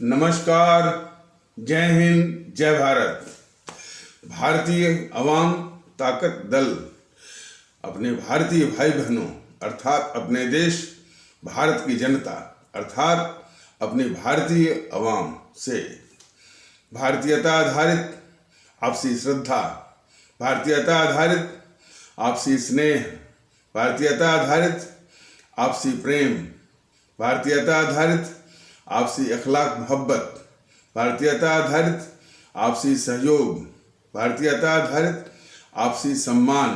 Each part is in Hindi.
नमस्कार, जय हिंद, जय भारत। भारतीय अवाम ताकत दल अपने भारतीय भाई बहनों अर्थात अपने देश भारत की जनता अर्थात अपनी भारतीय अवाम से भारतीयता आधारित आपसी श्रद्धा, भारतीयता आधारित आपसी स्नेह, भारतीयता आधारित आपसी प्रेम, भारतीयता आधारित आपसी अखलाक मोहब्बत, भारतीयता आधारित आपसी सहयोग, भारतीयता आधारित आपसी सम्मान,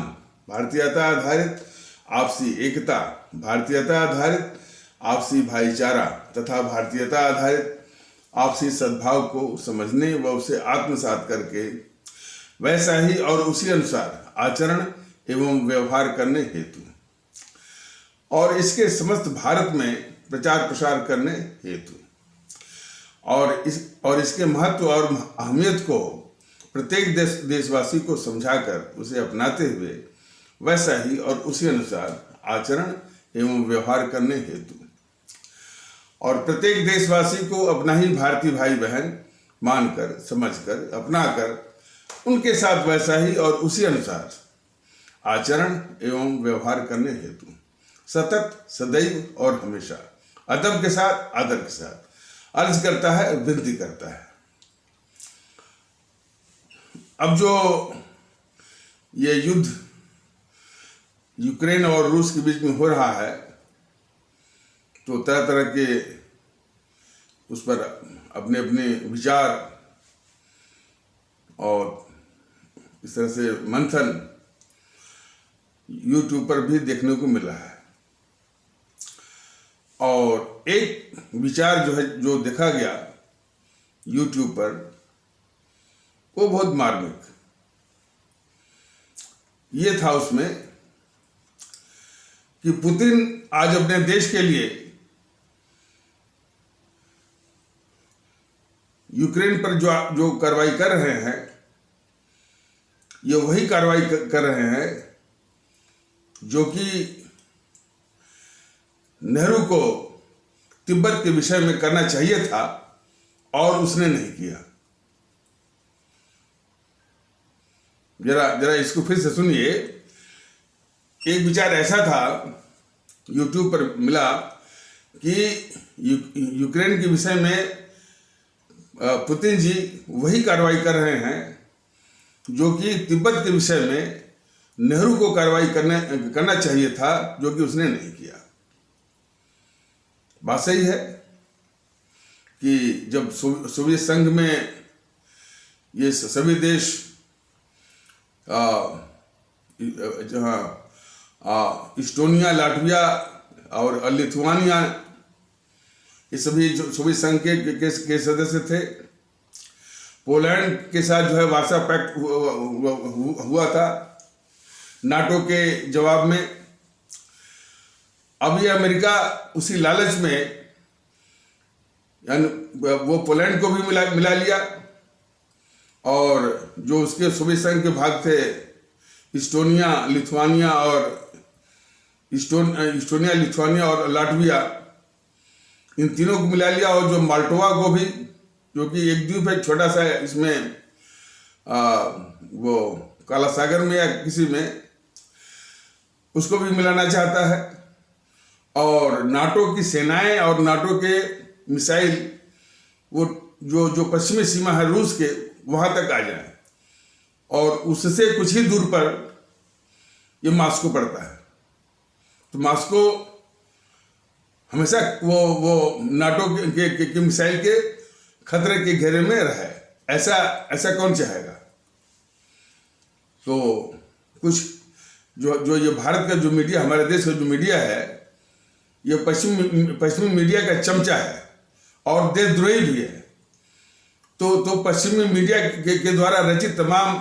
भारतीयता आधारित आपसी एकता, भारतीयता आधारित आपसी भाईचारा तथा भारतीयता आधारित आपसी सद्भाव को समझने व उसे आत्मसात करके वैसा ही और उसी अनुसार आचरण एवं व्यवहार करने हेतु और इसके समस्त भारत में प्रचार प्रसार करने हेतु और इसके महत्व और अहमियत को प्रत्येक देशवासी को समझाकर उसे अपनाते हुए वैसा ही और उसी अनुसार आचरण एवं व्यवहार करने हेतु और प्रत्येक देशवासी को अपना ही भारतीय भाई बहन मानकर, समझकर, अपनाकर उनके साथ वैसा ही और उसी अनुसार आचरण एवं व्यवहार करने हेतु सतत, सदैव और हमेशा अदब के साथ, आदर के साथ अर्ज करता है, विनती करता है। अब जो ये युद्ध यूक्रेन और रूस के बीच में हो रहा है तो तरह तरह के उस पर अपने अपने विचार और इस तरह से मंथन यूट्यूब पर भी देखने को मिल रहा है। और एक विचार जो देखा गया यूट्यूब पर वो बहुत मार्मिक ये था उसमें कि पुतिन आज अपने देश के लिए यूक्रेन पर जो कार्रवाई कर रहे हैं ये वही कार्रवाई कर रहे हैं जो कि नेहरू को तिब्बत के विषय में करना चाहिए था और उसने नहीं किया। जरा इसको फिर से सुनिए। एक विचार ऐसा था यूट्यूब पर मिला कि यूक्रेन के विषय में पुतिन जी वही कार्रवाई कर रहे हैं जो कि तिब्बत के विषय में नेहरू को कार्रवाई करना चाहिए था जो कि उसने नहीं किया। बात सही है कि जब सोवियत संघ में ये सभी देश जहाँ इस्टोनिया, लाटविया और लिथुआनिया ये सभी जो सोवियत संघ के सदस्य थे, पोलैंड के साथ जो है वार्सा पैक्ट हुआ था नाटो के जवाब में। अब ये अमेरिका उसी लालच में यानी वो पोलैंड को भी मिला लिया और जो उसके सोवियत संघ के भाग थे इस्टोनिया, लिथुआनिया और लाटविया इन तीनों को मिला लिया और जो माल्टोवा को भी, जो कि एक द्वीप है छोटा सा, इसमें वो काला सागर में या किसी में, उसको भी मिलाना चाहता है। और नाटो की सेनाएं और नाटो के मिसाइल वो जो पश्चिमी सीमा है रूस के वहां तक आ जाए और उससे कुछ ही दूर पर ये मॉस्को पड़ता है। तो मॉस्को हमेशा वो नाटो के मिसाइल के खतरे के घेरे में रहे, ऐसा कौन चाहेगा। तो कुछ जो ये भारत का जो मीडिया, हमारे देश का जो मीडिया है, ये पश्चिमी मीडिया का चमचा है और देशद्रोही भी है। तो पश्चिमी मीडिया के द्वारा रचित तमाम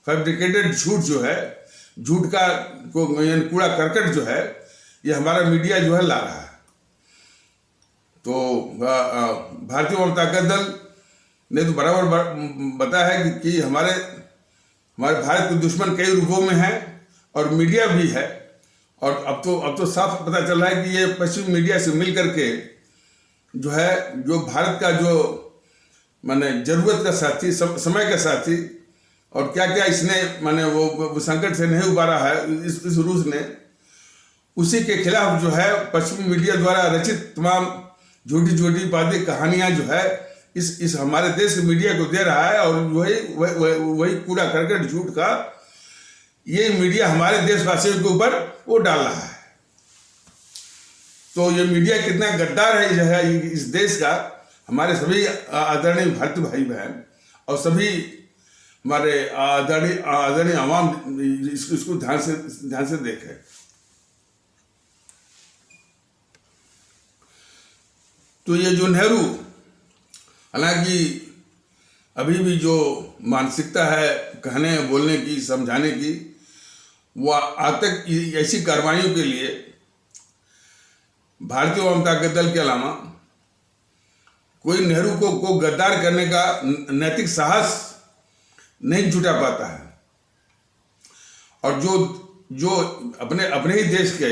फैब्रिकेटेड झूठ जो है, झूठ का कूड़ा करकट जो है, ये हमारा मीडिया जो है ला रहा है। तो भारतीय अवाम ताकत दल ने तो बराबर बताया है कि हमारे भारत के दुश्मन कई रूपों में है और मीडिया भी है। और अब तो साफ पता चल रहा है कि ये पश्चिमी मीडिया से मिल करके जो है, जो भारत का जो माने जरूरत का साथी, समय का साथी, और क्या क्या इसने माने वो संकट से नहीं उबारा है इस रूस ने, उसी के खिलाफ जो है पश्चिमी मीडिया द्वारा रचित तमाम झूठी झूठी बातें, कहानियां जो है इस हमारे देश के मीडिया को दे रहा है, और वही कूड़ा करकट झूठ का ये मीडिया हमारे देशवासियों के ऊपर वो डाल रहा है। तो ये मीडिया कितना गद्दार है जो है इस देश का, हमारे सभी आदरणीय भारतीय भाई बहन और सभी हमारे आदरणीय आवाम इसको ध्यान से देखें। तो ये जो नेहरू, हालांकि अभी भी जो मानसिकता है कहने बोलने की, समझाने की, वो आज तक ऐसी कार्रवाइयों के लिए भारतीय जनता के दल के अलावा कोई नेहरू को गद्दार करने का नैतिक साहस नहीं जुटा पाता है। और जो अपने ही देश के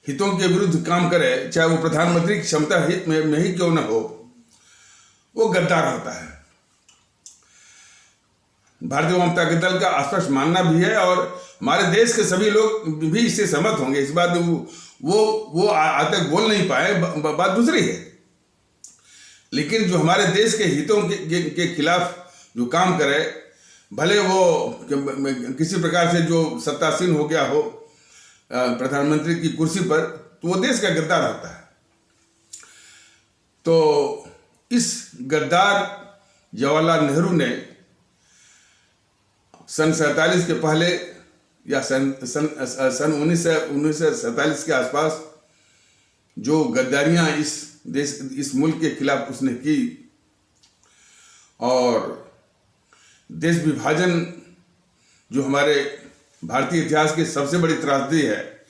हितों के विरुद्ध काम करे, चाहे वो प्रधानमंत्री की क्षमता हित में ही क्यों न हो, वो गद्दार होता है। भारतीय जनता के दल का स्पष्ट मानना भी है, और हमारे देश के सभी लोग भी इससे सहमत होंगे। इस बात में वो आज तक बोल नहीं पाए, बात दूसरी है। लेकिन जो हमारे देश के हितों के खिलाफ जो काम करे, भले वो किसी प्रकार से जो सत्तासीन हो गया हो प्रधानमंत्री की कुर्सी पर, तो वो देश का गद्दार होता है। तो इस गद्दार जवाहरलाल नेहरू ने सन 47 के पहले या सन 1947 के आसपास जो गद्दारियां इस मुल्क के खिलाफ उसने की, और देश विभाजन जो हमारे भारतीय इतिहास की सबसे बड़ी त्रासदी है,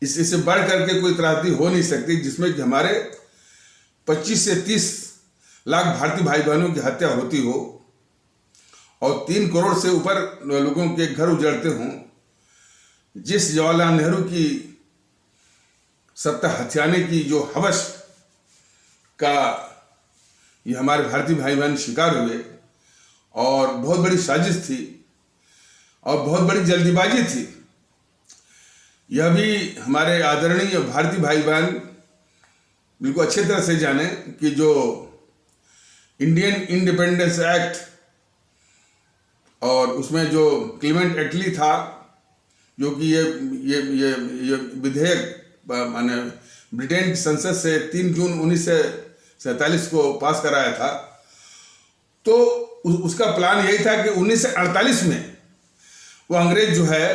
इससे बढ़ करके कोई त्रासदी हो नहीं सकती, जिसमें कि हमारे 25 से 30 लाख भारतीय भाई बहनों की हत्या होती हो और 3 करोड़ से ऊपर लोगों के घर उजड़ते हों। जिस जवाहरलाल नेहरू की सत्ता हथियाने की जो हवस का ये हमारे भारतीय भाई बहन शिकार हुए, और बहुत बड़ी साजिश थी और बहुत बड़ी जल्दीबाजी थी। यह भी हमारे आदरणीय भारतीय भाई बहन बिल्कुल अच्छी तरह से जाने कि जो इंडियन इंडिपेंडेंस एक्ट और उसमें जो क्लीमेंट एटली था, जो कि ये विधेयक माने ब्रिटेन की संसद से 3 जून 1947 को पास कराया था, तो उसका प्लान यही था कि 1948 में वो अंग्रेज जो है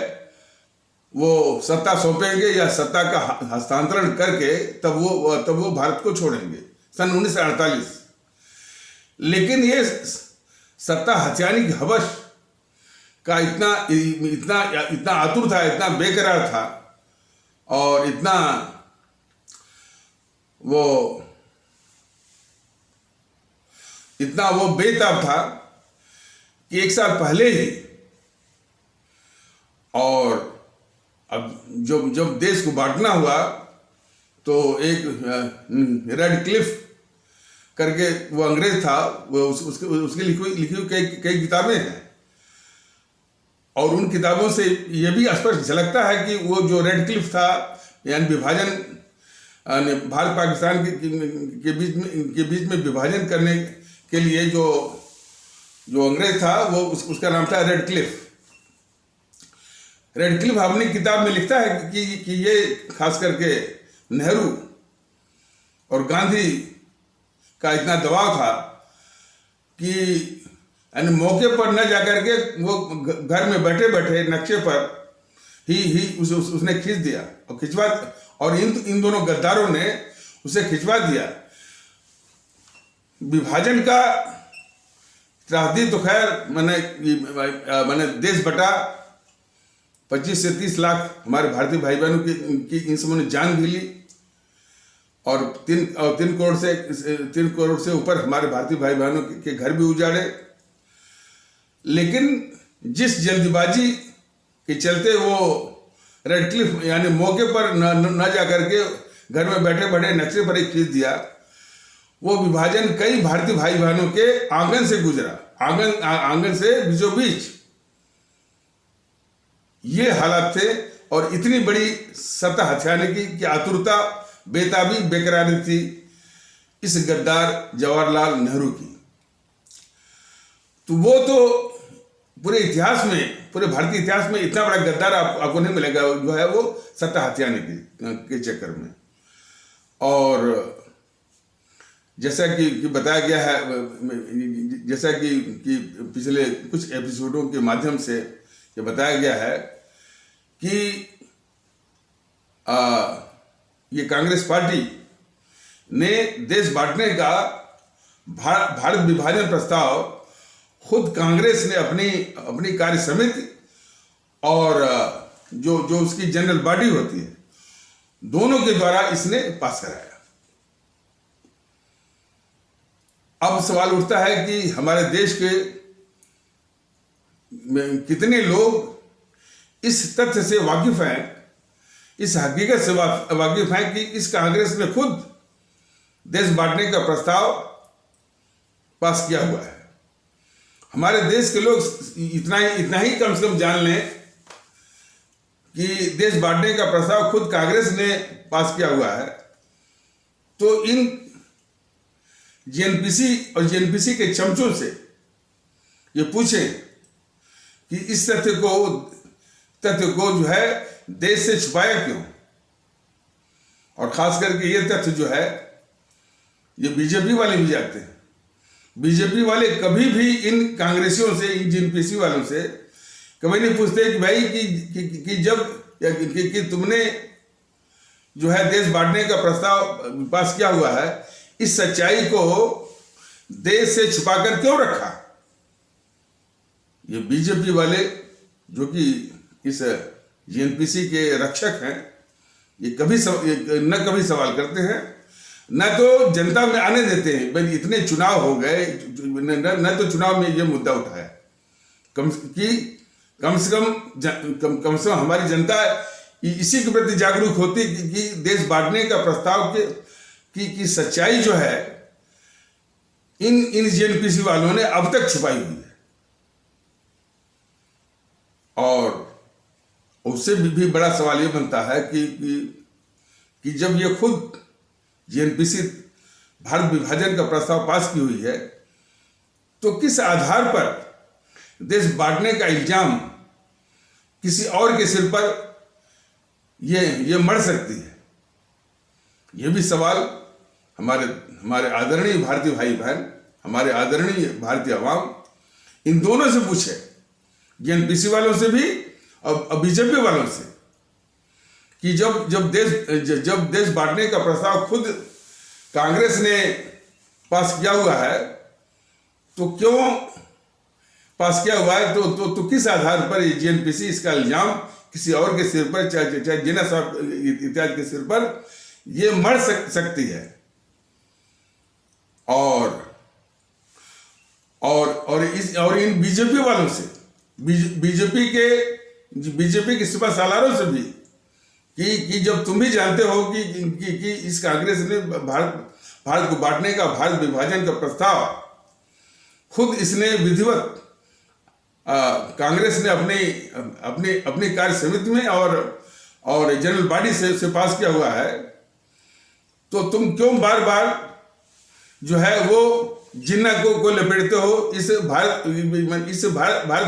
वो सत्ता सौंपेंगे या सत्ता का हस्तांतरण करके तब वो भारत को छोड़ेंगे, सन 1948। लेकिन ये सत्ता हथियाने की हवस का इतना आतुर था, इतना बेकरार था, और इतना वो बेताब था कि 1 साल पहले ही, और अब जब देश को बांटना हुआ तो एक रेड क्लिफ करके वो अंग्रेज था, वो उसकी लिखी हुई कई किताबें हैं, और उन किताबों से ये भी स्पष्ट झलकता है कि वो जो रेड क्लिफ था, यानी विभाजन, भारत पाकिस्तान के बीच में विभाजन करने के लिए जो अंग्रेज था, वो उसका नाम था रेड क्लिफ। रेड क्लिफ अपनी किताब में लिखता है कि ये खास करके नेहरू और गांधी का इतना दबाव था कि यानी मौके पर न जाकर के वो घर में बैठे बैठे नक्शे पर ही उसने खींच दिया और खिंचवा, और इन दोनों गद्दारों ने उसे खिंचवा दिया। विभाजन का त्रासदी तो खैर मैंने देश बटा, 25 से 30 लाख हमारे भारतीय भाई बहनों की इन समूह ने जान भी ली, और 3 करोड़ से ऊपर हमारे भारतीय भाई बहनों के घर भी उजाड़े। लेकिन जिस जल्दबाजी के चलते वो रेड क्लिफ यानी मौके पर न जा करके घर में बैठे बैठे नक्शे पर ही खींच दिया, वो विभाजन कई भारतीय भाई बहनों के आंगन से गुजरा, आंगन से बीचों बीच ये हालात थे। और इतनी बड़ी सत्ता हथियाने की आतुरता, बेताबी, बेकरारी थी इस गद्दार जवाहरलाल नेहरू की। तो वो तो पूरे इतिहास में, पूरे भारतीय इतिहास में इतना बड़ा गद्दार आपको नहीं मिलेगा जो है वो सत्ता हथियाने के चक्कर में। और जैसा कि बताया गया है, जैसा कि पिछले कुछ एपिसोडों के माध्यम से ये बताया गया है कि ये कांग्रेस पार्टी ने देश बांटने का भारत विभाजन प्रस्ताव खुद कांग्रेस ने अपनी कार्य समिति और जो उसकी जनरल बॉडी होती है, दोनों के द्वारा इसने पास कराया। अब सवाल उठता है कि हमारे देश के कितने लोग इस तथ्य से वाकिफ हैं, इस हकीकत से वाकिफ हैं कि इस कांग्रेस ने खुद देश बांटने का प्रस्ताव पास किया हुआ है। हमारे देश के लोग इतना ही कम से कम जान लें कि देश बांटने का प्रस्ताव खुद कांग्रेस ने पास किया हुआ है। तो इन जेएनपीसी के चमचों से ये पूछें कि इस तथ्य को जो है देश से छुपाया क्यों। और खास करके ये तथ्य जो है ये बीजेपी वाले भी जानते हैं। बीजेपी वाले कभी भी इन कांग्रेसियों से, इन जेएनपीसी वालों से कभी नहीं पूछते कि भाई कि तुमने जो है देश बांटने का प्रस्ताव पास किया हुआ है, इस सच्चाई को देश से छुपाकर क्यों रखा। ये बीजेपी वाले जो कि इस जेएनपीसी के रक्षक हैं, ये कभी सवाल करते हैं, न तो जनता में आने देते हैं। भाई इतने चुनाव हो गए, न तो चुनाव में ये मुद्दा उठाया। कम से कम हमारी जनता इसी के प्रति जागरूक होती कि देश बांटने का प्रस्ताव की सच्चाई जो है इन जेएनपीसी वालों ने अब तक छुपाई हुई है। और उससे भी बड़ा सवाल ये बनता है कि जब ये खुद जेएनपीसी भारत विभाजन का प्रस्ताव पास की हुई है, तो किस आधार पर देश बांटने का इल्जाम किसी और के सिर पर ये मढ़ सकती है। ये भी सवाल हमारे आदरणीय भारतीय भाई बहन, हमारे आदरणीय भारतीय आवाम, इन दोनों से पूछे, जेएनपीसी वालों से भी और बीजेपी वालों से, कि जब देश बांटने का प्रस्ताव खुद कांग्रेस ने पास किया हुआ है, तो क्यों पास किया हुआ है, तो किस आधार पर जेएनपीसी इसका इल्जाम किसी और के सिर पर, चाहे जिन्ना साहब इत्यादि के सिर पर ये मर सकती है। और इन बीजेपी वालों से, बीजेपी के सुपर सालारों से भी कि जब तुम भी जानते हो कि इस कांग्रेस ने भारत को बांटने का, भारत विभाजन का प्रस्ताव खुद इसने विधिवत कांग्रेस ने अपनी कार्य समिति में और जनरल बॉडी से पास किया हुआ है, तो तुम क्यों बार बार जो है वो जिन्ना को लपेटते हो इस भारत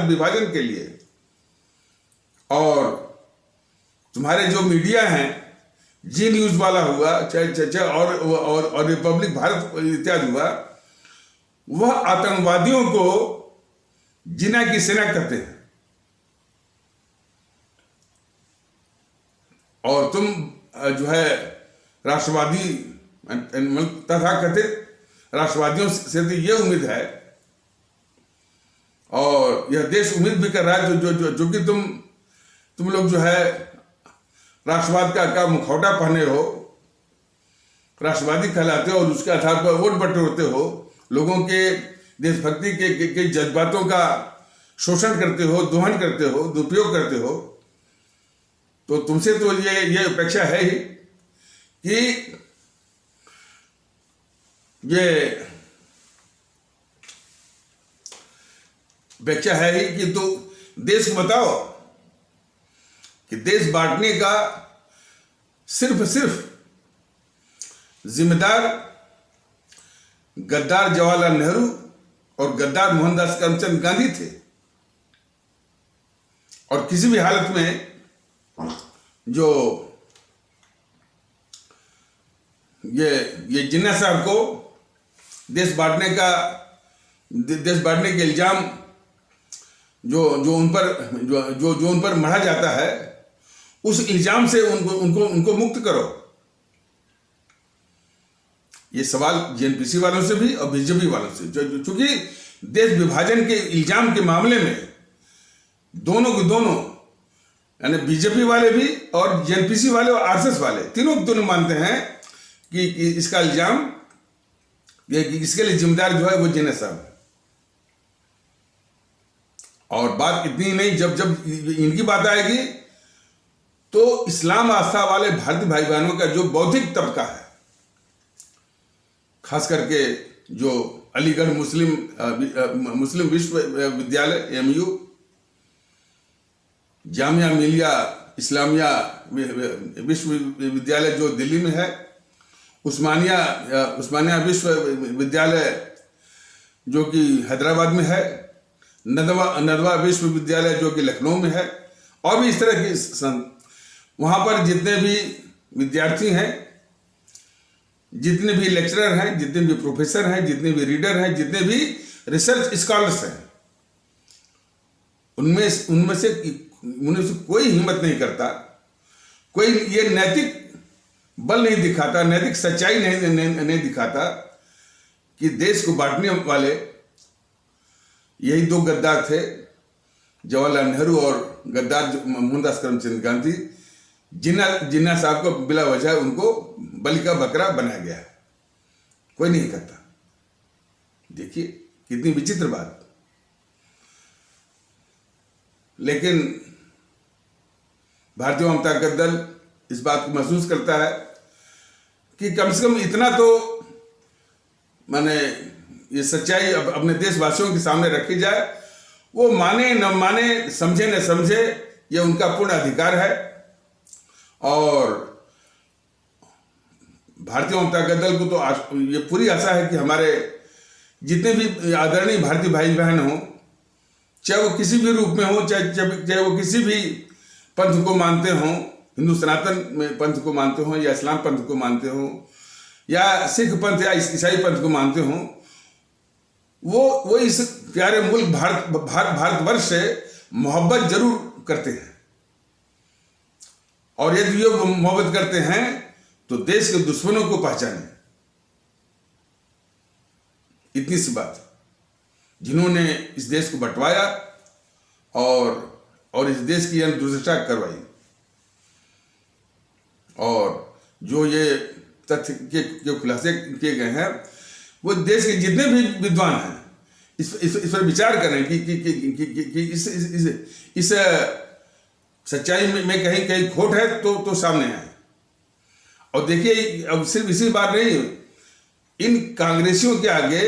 विभाजन के लिए। और तुम्हारे जो मीडिया हैं, जी न्यूज वाला हुआ, चाहे और रिपब्लिक भारत इत्यादि हुआ, वह आतंकवादियों को जिन्ना की सेना करते हैं। और तुम जो है राष्ट्रवादी तथा कथित राष्ट्रवादियों से तो ये उम्मीद है, और यह देश उम्मीद भी कर रहा है जो कि तुम लोग जो है राष्ट्रवाद का मुखौटा पहने हो, राष्ट्रवादी कहलाते हो और उसके आधार पर वोट बटोरते हो, लोगों के देशभक्ति के जज्बातों का शोषण करते हो, दोहन करते हो, दुरुपयोग करते हो। तो तुमसे तो ये अपेक्षा है ही ये व्याख्या है ही कि तो देश को बताओ कि देश बांटने का सिर्फ जिम्मेदार गद्दार जवाहरलाल नेहरू और गद्दार मोहनदास करमचंद गांधी थे। और किसी भी हालत में जो ये जिन्ना साहब को देश बांटने के इल्जाम जो उन पर मढ़ा जाता है, उस इल्जाम से उनको मुक्त करो। ये सवाल जेएनपीसी वालों से भी और बीजेपी वालों से, चूंकि देश विभाजन के इल्जाम के मामले में दोनों के दोनों, यानी बीजेपी वाले भी और जेएनपीसी वाले और आरएसएस वाले तीनों मानते हैं कि इसका इल्जाम, इसके लिए जिम्मेदार जो है वो जिन्ना साहब है। और बात इतनी नहीं, जब इनकी बात आएगी तो इस्लाम आस्था वाले भारतीय भाई बहनों का जो बौद्धिक तबका है, खास करके जो अलीगढ़ मुस्लिम विश्वविद्यालय एमयू, जामिया मिलिया इस्लामिया विश्वविद्यालय जो दिल्ली में है, उस्मानिया विश्वविद्यालय जो कि हैदराबाद में है, नदवा विश्वविद्यालय जो कि लखनऊ में है, और भी इस तरह की वहाँ पर जितने भी विद्यार्थी हैं, जितने भी लेक्चरर हैं, जितने भी प्रोफेसर हैं, जितने भी रीडर हैं, जितने भी रिसर्च स्कॉलर्स हैं, उनमें से कोई हिम्मत नहीं करता, कोई ये नैतिक बल नहीं दिखाता, नैतिक सच्चाई नहीं दिखाता कि देश को बांटने वाले यही दो गद्दार थे, जवाहरलाल नेहरू और गद्दार मोहनदास करमचंद गांधी। जिन्ना साहब को बिला वजह उनको बलि का बकरा बनाया गया है, कोई नहीं करता। देखिए कितनी विचित्र बात। लेकिन भारतीय जनता दल इस बात को महसूस करता है कि कम से कम इतना तो माने ये सच्चाई अपने देशवासियों के सामने रखी जाए। वो माने न माने, समझे न समझे, ये उनका पूर्ण अधिकार है। और भारतीय जनता दल को तो ये पूरी आशा है कि हमारे जितने भी आदरणीय भारतीय भाई बहन हों, चाहे वो किसी भी रूप में हो, चाहे वो किसी भी पंथ को मानते हों, हिंदू सनातन पंथ को मानते हों, या इस्लाम पंथ को मानते हों, या सिख पंथ या ईसाई पंथ को मानते हों, वो इस प्यारे मुल्क भारतवर्ष से मोहब्बत जरूर करते हैं। और यदि ये मोहब्बत करते हैं तो देश के दुश्मनों को पहचाने। इतनी सी बात, जिन्होंने इस देश को बंटवाया और इस देश की दुर्दशा करवाई, और जो ये तथ्य के खुलासे किए गए हैं, वो देश के जितने भी विद्वान हैं इस पर विचार करें कि इस सच्चाई में कहीं खोट है तो सामने आए। और देखिए, अब सिर्फ इसी बात नहीं, इन कांग्रेसियों के आगे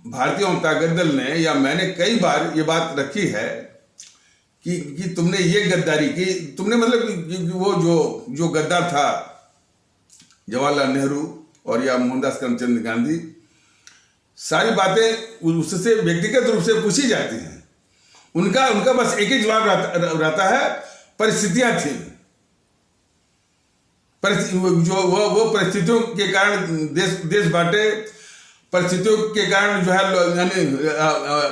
भारतीय जनता दल ने या मैंने कई बार ये बात रखी है कि तुमने ये गद्दारी की, तुमने मतलब वो जो गद्दार था जवाहरलाल नेहरू और या मोहनदास करमचंद गांधी, सारी बातें उससे व्यक्तिगत रूप से पूछी जाती हैं। उनका बस एक ही जवाब रहता है, परिस्थितियां थी। वो परिस्थितियों के कारण देश बांटे, परिस्थितियों के कारण जो है यानी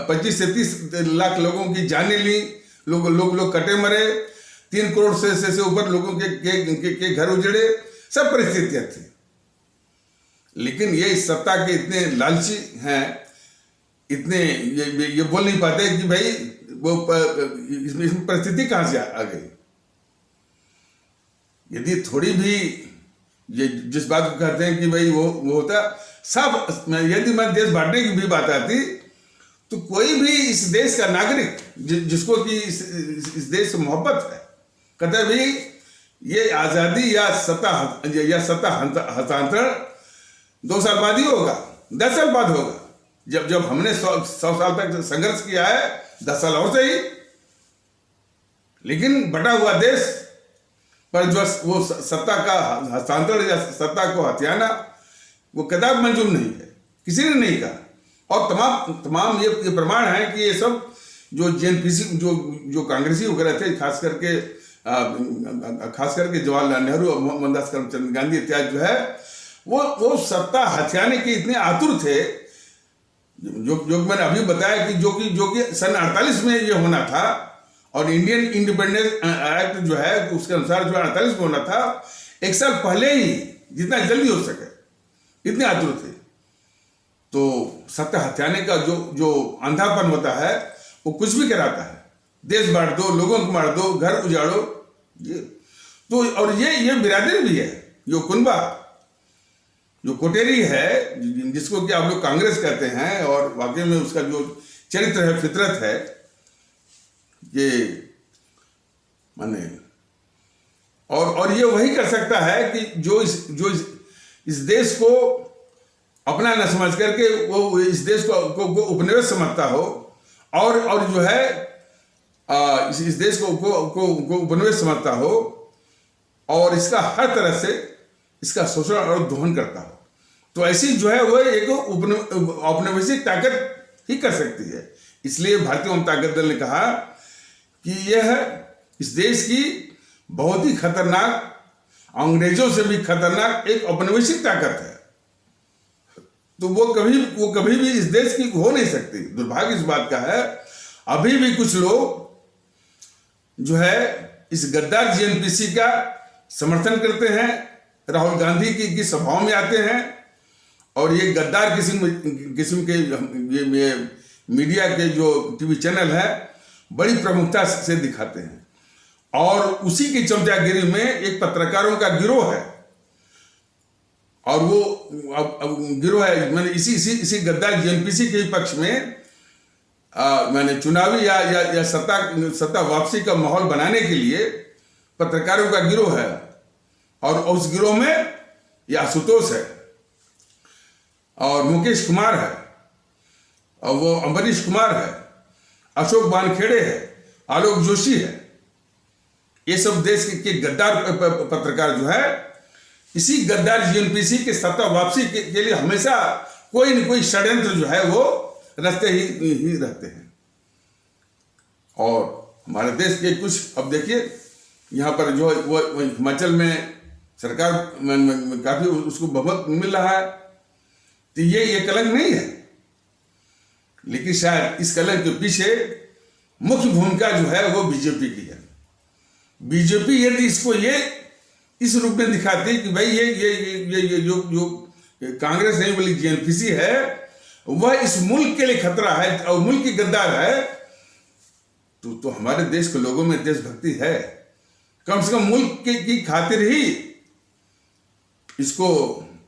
25 से 30 लाख लोगों की जानें ली, लोग कटे मरे, 3 करोड़ से ऊपर लोगों के घर उजड़े, सब परिस्थितियां थी। लेकिन ये इस सत्ता के इतने लालची हैं, इतने ये बोल नहीं पाते कि भाई वो इसमें परिस्थिति कहां से आ गई। यदि थोड़ी भी ये जिस बात को कहते हैं कि भाई वो होता सब, यदि मैं देश बांटने की भी बात आती तो कोई भी इस देश का नागरिक जिसको कि इस देश से मोहब्बत है, कहते भी ये आज़ादी या सत्ता हस्तांतरण 2 साल बाद ही होगा, 10 साल बाद होगा। जब हमने 100 साल तक संघर्ष किया है, 10 साल और सही, लेकिन बटा हुआ देश पर जो वो सत्ता का हस्तांतरण या सत्ता को हथियाना, वो कदापि मंजूर नहीं है, किसी ने नहीं कहा। और तमाम ये प्रमाण है कि ये सब जो जेएनपीसी जो कांग्रेसी वगैरह थे, खास करके जवाहरलाल नेहरू और मोहनदास करमचंद गांधी इत्यादि जो है, वो सत्ता हथियाने के इतने आतुर थे, जो मैंने अभी बताया कि जो कि सन 48 में ये होना था, और इंडियन इंडिपेंडेंस एक्ट जो है उसके अनुसार जो 48 में होना था, 1 साल पहले ही जितना जल्दी हो सके इतने आतुर थे। तो सत्ता हथियाने का जो अंधापन होता है, वो कुछ भी कराता है। देश बांट दो, लोगों को मार दो, घर उजाड़ो, ये तो। और ये बिरादरी भी है, जो कुनबा, जो कोटेरी है, जिसको कि आप लोग कांग्रेस कहते हैं, और वाकई में उसका जो चरित्र है, फितरत है, ये माने, और ये वही कर सकता है कि जो इस देश को अपना न समझ करके वो इस देश को उपनिवेश समझता हो, और जो है इस देश को उपनिवेश समझता हो, और इसका हर तरह से इसका शोषण और दोहन करता हो। तो ऐसी जो है वो एक औपनिवेशिक ताकत ही कर सकती है। इसलिए भारतीय जनता दल ने कहा कि यह इस देश की बहुत ही खतरनाक, अंग्रेजों से भी खतरनाक एक औपनिवेशिक ताकत है। तो वो कभी भी इस देश की हो नहीं सकती। दुर्भाग्य इस बात का है, अभी भी कुछ लोग जो है इस गद्दार जेएनपीसी का समर्थन करते हैं, राहुल गांधी की सभाओं में आते हैं, और ये गद्दार किस्म के ये मीडिया के जो टीवी चैनल है बड़ी प्रमुखता से दिखाते हैं। और उसी की चमचागिरी में एक पत्रकारों का गिरोह है, और वो गिरोह है, मैंने इसी गद्दार जेएनपीसी के पक्ष में मैंने चुनावी या सत्ता वापसी का माहौल बनाने के लिए पत्रकारों का गिरोह है। और उस गिरोह में ये आशुतोष है, और मुकेश कुमार है, और वो अम्बरीश कुमार है, अशोक वानखेड़े है, आलोक जोशी है। ये सब देश के गद्दार पत्रकार जो है इसी गद्दार जेएनपीसी के सत्ता वापसी के लिए हमेशा कोई न कोई षड्यंत्र जो है वो रचते ही रहते हैं। और हमारे देश के कुछ, अब देखिए यहाँ पर जो वो हिमाचल में सरकार काफी उसको बहुमत मिल रहा है, तो ये कलंक नहीं है, लेकिन शायद इस कलंक के पीछे मुख्य भूमिका जो है वो बीजेपी की है। बीजेपी यदि इसको इस रूप में दिखाती कि भाई ये जो कांग्रेस नहीं बल्कि जेएनपीसी है वह इस मुल्क के लिए खतरा है और मुल्क की गद्दार है, तो हमारे देश के लोगों में देशभक्ति है। कम से कम मुल्क की खातिर ही इसको,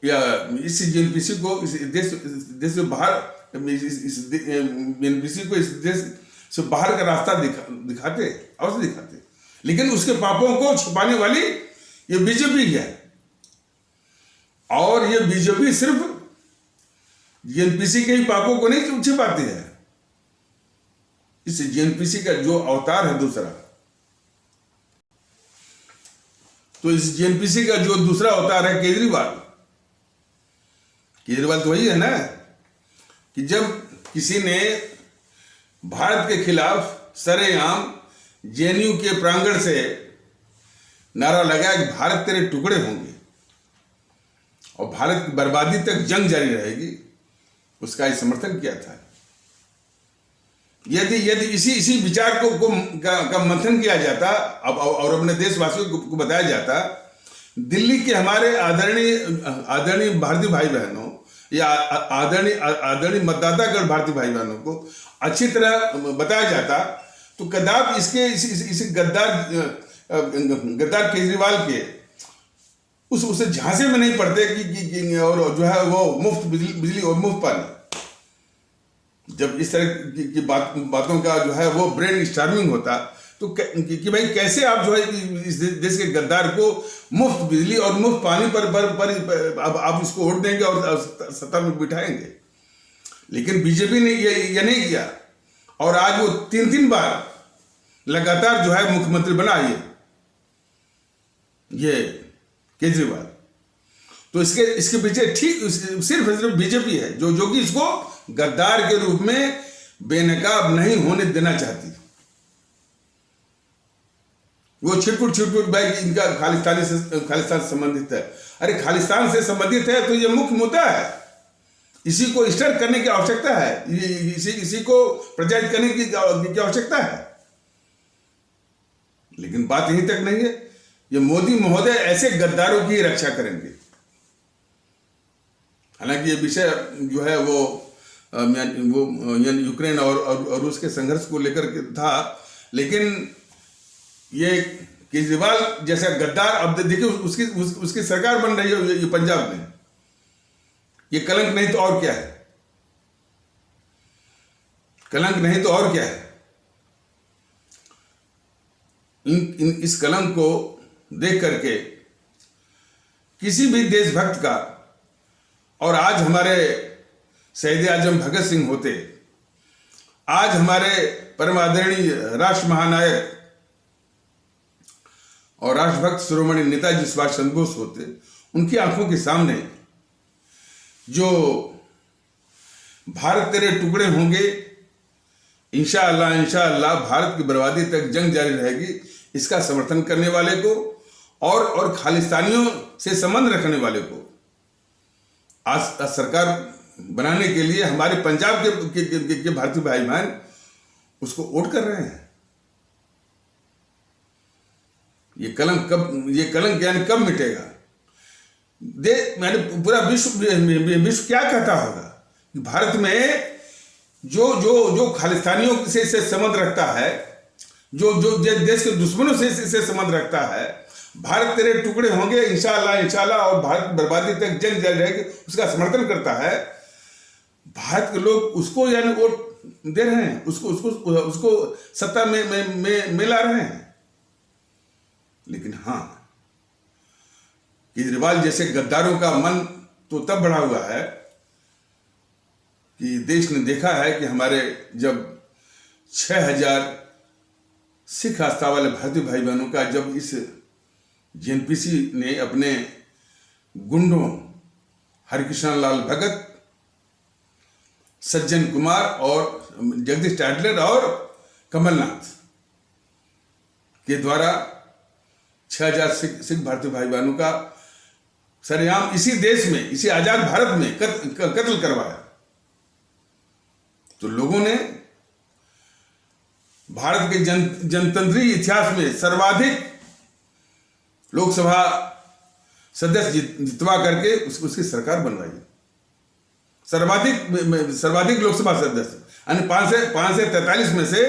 या इस जेएनपीसी को इस देश से बाहर, इस जेएनपीसी को इस देश से बाहर का रास्ता दिखाते, अवश्य दिखाते। लेकिन उसके पापों को छुपाने वाली ये बीजेपी है, और ये बीजेपी सिर्फ जेएनपीसी के ही पापों को नहीं छिपाती है। इस जेएनपीसी का जो अवतार है दूसरा, तो इस जेएनपीसी का जो दूसरा अवतार है केजरीवाल तो वही है ना कि जब किसी ने भारत के खिलाफ सरेआम जेएनयू के प्रांगण से नारा लगाया कि भारत तेरे टुकड़े होंगे और भारत की बर्बादी तक जंग जारी रहेगी, उसका ही समर्थन किया था। यदि इसी विचार का मंथन किया जाता और अपने देशवासियों को बताया जाता, दिल्ली के हमारे आदरणीय भारतीय भाई बहनों या आदरणीय मतदातागण भारतीय भाई बहनों को अच्छी तरह बताया जाता, तो कदापि इस गद्दार केजरीवाल के उस झांसे में नहीं पड़ते कि और जो है वो मुफ्त बिजली और मुफ्त पानी। जब इस तरह की बातों का जो है वो ब्रेन स्टॉर्मिंग होता, तो कि भाई कैसे आप जो है इस देश के गद्दार को मुफ्त बिजली और मुफ्त पानी पर आप इसको वोट देंगे और सत्ता में बिठाएंगे। लेकिन बीजेपी ने ये नहीं किया और आज वो 3 बार लगातार जो है मुख्यमंत्री बना ये केजरीवाल। तो इसके पीछे ठीक सिर्फ बीजेपी है जो कि इसको गद्दार के रूप में बेनकाब नहीं होने देना चाहती। वो छिटपुट भाई इनका खालिस्तान से संबंधित है। अरे खालिस्तान से संबंधित है तो ये मुख्य मुद्दा है, इसी को स्टर करने की आवश्यकता है, इसी को प्रचारित करने की आवश्यकता है। लेकिन बात यहीं तक नहीं है, ये मोदी महोदय ऐसे गद्दारों की रक्षा करेंगे। हालांकि ये विषय जो है वो यूक्रेन और रूस के संघर्ष को लेकर के था, लेकिन ये केजरीवाल जैसा गद्दार अब देखिए उसकी सरकार बन रही है ये पंजाब में। ये कलंक नहीं तो और क्या है, कलंक नहीं तो और क्या है। इस कलंक को देख करके किसी भी देशभक्त का, और आज हमारे शहीद आजम भगत सिंह होते, आज हमारे परम आदरणीय राष्ट्र महानायक और राष्ट्रभक्त शिरोमणि नेताजी सुभाष चंद्र बोस होते, उनकी आंखों के सामने जो भारत तेरे टुकड़े होंगे, इंशाअल्लाह भारत की बर्बादी तक जंग जारी रहेगी, इसका समर्थन करने वाले को और खालिस्तानियों से संबंध रखने वाले को आज सरकार बनाने के लिए हमारे पंजाब के भारतीय भाई बहन उसको वोट कर रहे हैं। ये कलंक यानी कब मिटेगा? मैंने पूरा विश्व क्या कहता होगा कि भारत में जो खालिस्तानियों से संबंध रखता है, जो देश के दुश्मनों से संबंध रखता है, भारत तेरे टुकड़े होंगे इंशाअल्लाह और भारत बर्बादी तक जंग जारी रहेगी, उसका समर्थन करता है। भारत के लोग उसको यानी वोट दे रहे हैं, उसको सत्ता में ला रहे हैं। लेकिन हाँ, केजरीवाल जैसे गद्दारों का मन तो तब बढ़ा हुआ है कि देश ने देखा है कि हमारे जब 6000 सिख आस्था वाले भारतीय भाई बहनों का जब इस जेएनपीसी ने अपने गुंडों हरिकृष्ण लाल भगत, सज्जन कुमार और जगदीश टाटलर और कमलनाथ के द्वारा 6000 सिख भारतीय भाई बहनों का सरेआम इसी देश में, इसी आजाद भारत में कत्ल करवाया, तो लोगों ने भारत के जनतंत्री इतिहास में सर्वाधिक लोकसभा सदस्य जितवा करके उसकी सरकार बनवाई। सर्वाधिक लोकसभा सदस्य यानी 5 से 43 में से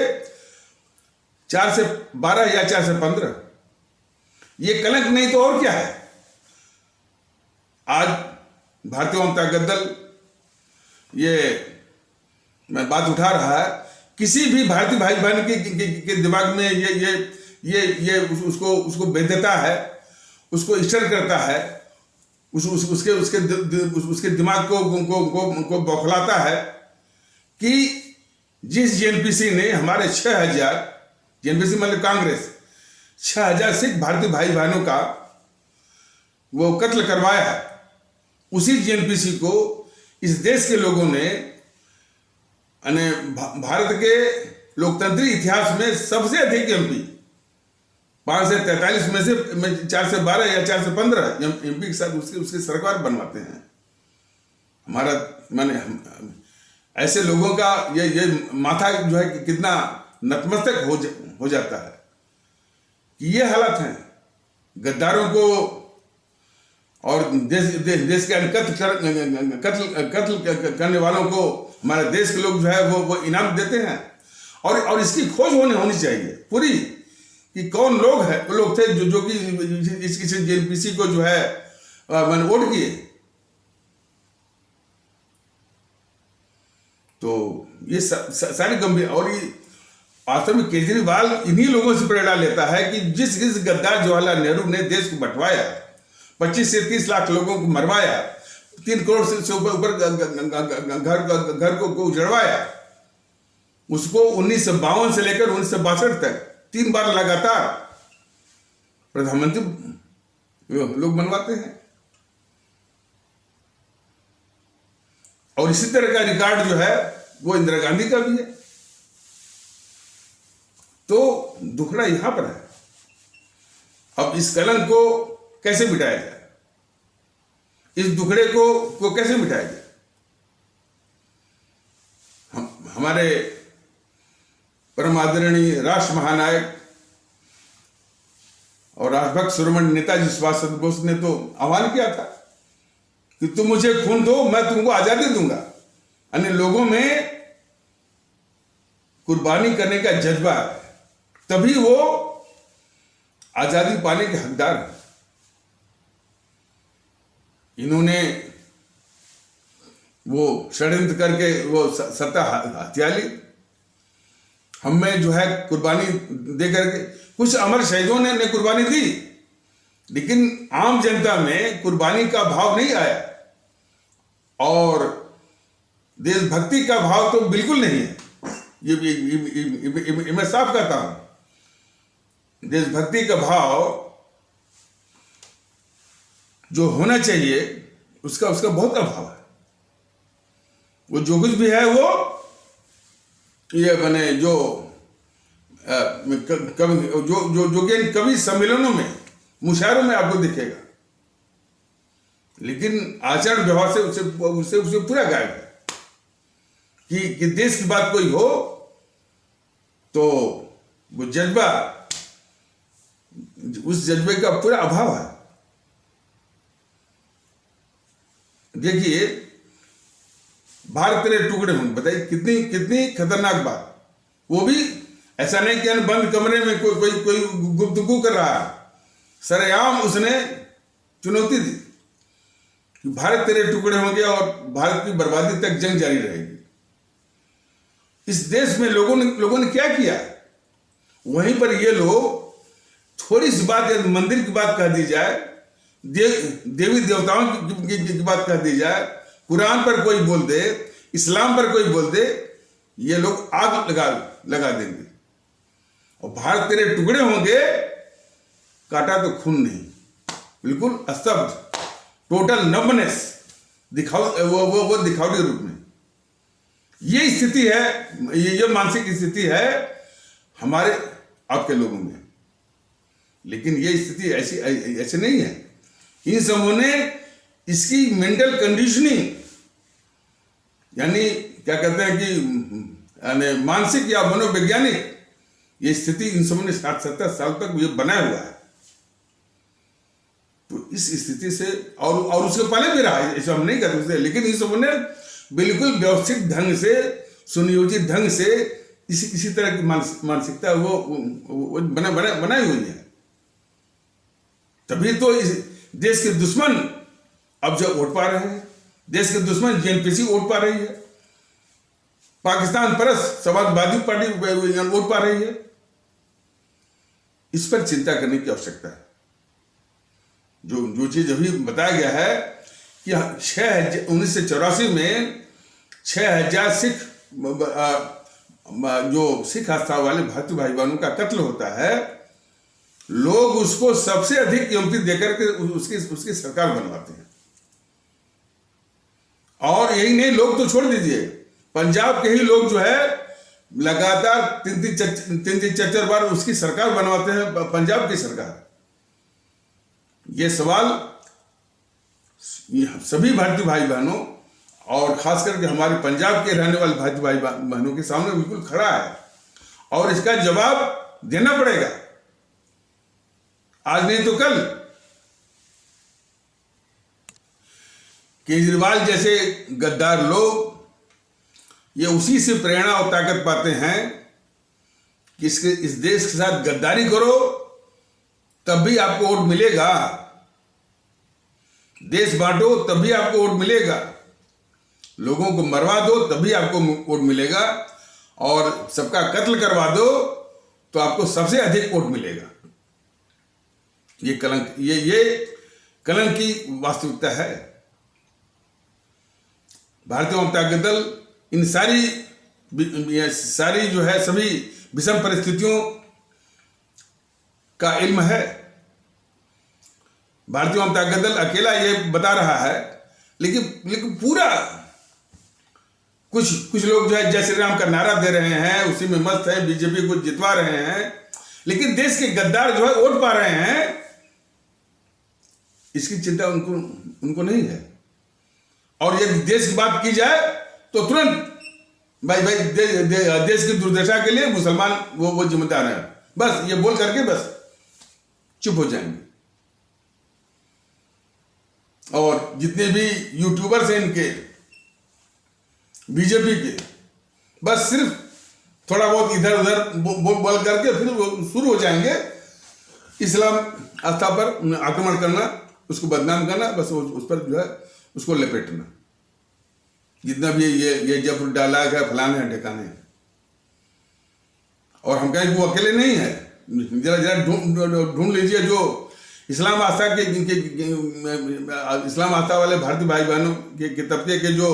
4 से 12 या 4 से 15। ये कलंक नहीं तो और क्या है? आज भारतीय जनता दल ये मैं बात उठा रहा है, किसी भी भारतीय भाई बहन के दिमाग में ये उसको भेदता है, उसको स्टर करता है, उसके दिमाग को बौखलाता है कि जिस जेएनपीसी ने हमारे 6000 जेएनपीसी मतलब कांग्रेस 6000 सिख भारतीय भाई बहनों का वो कत्ल करवाया है, उसी जेएनपीसी को इस देश के लोगों ने भारत के लोकतंत्री इतिहास में सबसे अधिक एमपी 5 से 43 में से 4 से 12 या 4 से 15 एमपी के साथ उसकी सरकार बनवाते हैं। हमारा माने ऐसे लोगों का ये माथा जो है कितना नतमस्तक हो जाता है कि ये हालत है। गद्दारों को और देश के कत्ल करने वालों को हमारे देश के लोग जो है वो इनाम देते हैं, और इसकी खोज होनी चाहिए पूरी कि कौन लोग थे जो कि इस जेएनपीसी को जो है मैंने वोट किए। तो ये सारी गंभीर, और वास्तव में केजरीवाल इन्हीं लोगों से प्रेरणा लेता है कि जिस गद्दार जवाहरलाल नेहरू ने देश को बंटवाया, 25 से 30 लाख लोगों को मरवाया, 3 करोड़ से ऊपर घर को उजड़वाया, उसको 1952 से लेकर 1962 तक 3 बार लगातार प्रधानमंत्री लोग बनवाते हैं। और इसी तरह का रिकॉर्ड जो है वो इंदिरा गांधी का भी है। तो दुखड़ा यहां पर है। अब इस कलंक को कैसे मिटाया जाए, इस दुखड़े को कैसे मिटाया जाए? हमारे परम आदरणीय राष्ट्र महानायक और राष्ट्रभक्त शिरोमणि नेताजी सुभाष चंद्र बोस ने तो आह्वान किया था कि तुम मुझे खून दो, मैं तुमको आजादी दूंगा। अन्य लोगों में कुर्बानी करने का जज्बा है, तभी वो आजादी पाने के हकदार हैं। इन्होंने वो षड्यंत्र करके वो सत्ता हथिया ली। हमें जो है कुर्बानी दे करके, कुछ अमर शहीदों ने कुर्बानी दी, लेकिन आम जनता में कुर्बानी का भाव नहीं आया और देशभक्ति का भाव तो बिल्कुल नहीं है। ये मैं साफ कहता हूं, देशभक्ति का भाव जो होना चाहिए उसका बहुत अभाव है। वो जो कुछ भी है वो ये बने जो कवि सम्मेलनों में, मुशायरों में आपको दिखेगा, लेकिन आचरण व्यवहार से उसे पूरा गायब है। कि देश की बात कोई हो तो वो जज्बा, उस जज्बे का पूरा अभाव है। देखिए, भारत तेरे टुकड़े होंगे, बताइए कितनी खतरनाक बात। वो भी ऐसा नहीं कि बंद कमरे में कोई गुफ्तगू कर रहा है, सरेआम उसने चुनौती दी कि भारत तेरे टुकड़े होंगे और भारत की बर्बादी तक जंग जारी रहेगी। इस देश में लोगों ने क्या किया? वहीं पर ये लोग थोड़ी सी बात, मंदिर की बात कह दी जाए, देवी देवताओं की बात कह दी जाए, कुरान पर कोई बोल दे, इस्लाम पर कोई बोल दे, ये लोग आग लगा देंगे। और भारत तेरे टुकड़े होंगे, काटा तो खून नहीं, बिल्कुल स्तब्ध, टोटल नम्बनेस, वो दिखावटी रूप में। ये स्थिति है, ये मानसिक स्थिति है हमारे आपके लोगों में। लेकिन ये स्थिति ऐसे नहीं है। इन समूहों ने इसकी मेंटल कंडीशनिंग, यानी क्या कहते हैं कि मानसिक या मनोवैज्ञानिक ये स्थिति इन समूहों ने 60-70 साल तक ये बनाया हुआ है। तो इस स्थिति से और उसके पहले भी रहा, ऐसा हम नहीं कहते, लेकिन इन समूहों ने बिल्कुल व्यवस्थित ढंग से, सुनियोजित ढंग से इसी तरह की मानसिकता वो बनाई हुई है। तभी तो इस देश के दुश्मन अब जो वोट पा रहे हैं, देश के दुश्मन जेएनपीसी वोट पा रही है, पाकिस्तान परस्त समाजवादी पार्टी वोट पा रही है। इस पर चिंता करने की आवश्यकता है। जो चीज अभी बताया गया है कि 1984 में 6000 सिख, जो सिख आस्था वाले भारतीय भाई बहनों का कत्ल होता है, लोग उसको सबसे अधिक कीमती देकर के उसकी सरकार बनवाते हैं। और यही नहीं, लोग तो छोड़ दीजिए, पंजाब के ही लोग जो है लगातार 3-4 बार उसकी सरकार बनवाते हैं, पंजाब की सरकार। ये सवाल सभी भारतीय भाई बहनों और खास करके हमारे पंजाब के रहने वाले भारतीय भाई बहनों के सामने बिल्कुल खड़ा है, और इसका जवाब देना पड़ेगा, आज नहीं तो कल। केजरीवाल जैसे गद्दार लोग ये उसी से प्रेरणा और ताकत पाते हैं कि इस देश के साथ गद्दारी करो तब भी आपको वोट मिलेगा, देश बांटो तब भी आपको वोट मिलेगा, लोगों को मरवा दो तब भी आपको वोट मिलेगा। और सबका कत्ल करवा दो तो आपको सबसे अधिक वोट मिलेगा। ये कलंक की वास्तविकता है। भारतीय जनता दल इन सारी जो है सभी विषम परिस्थितियों का इल्म है। भारतीय जनता दल अकेला ये बता रहा है, लेकिन पूरा कुछ लोग जो है जय श्री राम का नारा दे रहे हैं, उसी में मस्त है, बीजेपी को जितवा रहे हैं, लेकिन देश के गद्दार जो है वोट पा रहे हैं, इसकी चिंता उनको नहीं है। और यदि देश की बात की जाए तो तुरंत भाई देश की दुर्दशा के लिए मुसलमान वो जिम्मेदार है, बस ये बोल करके बस चुप हो जाएंगे। और जितने भी यूट्यूबर्स हैं इनके बीजेपी के, बस सिर्फ थोड़ा बहुत इधर उधर बोल करके फिर वो शुरू हो जाएंगे इस्लाम आस्था पर आक्रमण करना, उसको बदनाम करना, बस उस पर जो है उसको लपेटना। जितना भी ये जब डायलॉग है, फलाने हैं, ठिकाने हैं। और हम कहें वो अकेले नहीं है, जरा ढूंढ लीजिए जो इस्लाम आस्था के इस्लाम आस्था वाले भारतीय भाई बहनों के तबके के जो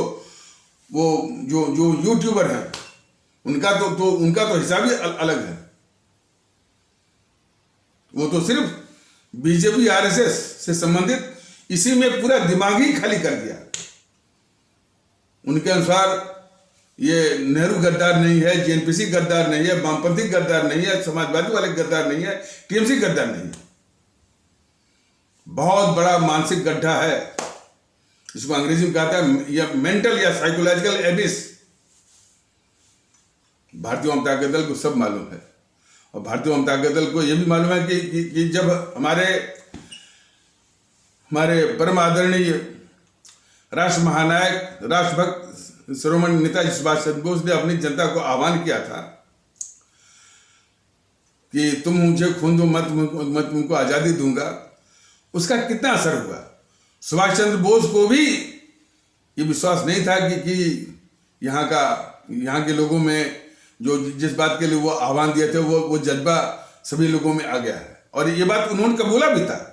यूट्यूबर हैं, उनका तो हिसाब ही अलग है। वो तो सिर्फ बीजेपी आरएसएस से संबंधित इसी में पूरा दिमाग ही खाली कर दिया। उनके अनुसार ये नेहरू गद्दार नहीं है, जेएनपीसी गद्दार नहीं है, वामपंथी गद्दार नहीं है, समाजवादी वाले गद्दार नहीं है, टीएमसी गद्दार नहीं है। बहुत बड़ा मानसिक गड्ढा है, इसको अंग्रेजी में कहता है या मेंटल या साइकोलॉजिकल एबिस। भारतीय जनता दल को सब मालूम है। और भारतीय जनता दल को यह भी मालूम है कि जब हमारे परम आदरणीय राष्ट्र महानायक, राष्ट्रभक्त शिरोमणि नेताजी सुभाष चंद्र बोस ने अपनी जनता को आह्वान किया था कि तुम मुझे खून दो, मत तुमको आज़ादी दूंगा, उसका कितना असर हुआ। सुभाष चंद्र बोस को भी ये विश्वास नहीं था कि यहाँ के लोगों में जो जिस बात के लिए वो आह्वान दिए थे वो जज्बा सभी लोगों में आ गया है। और ये बात उन्होंने कबूला भी था।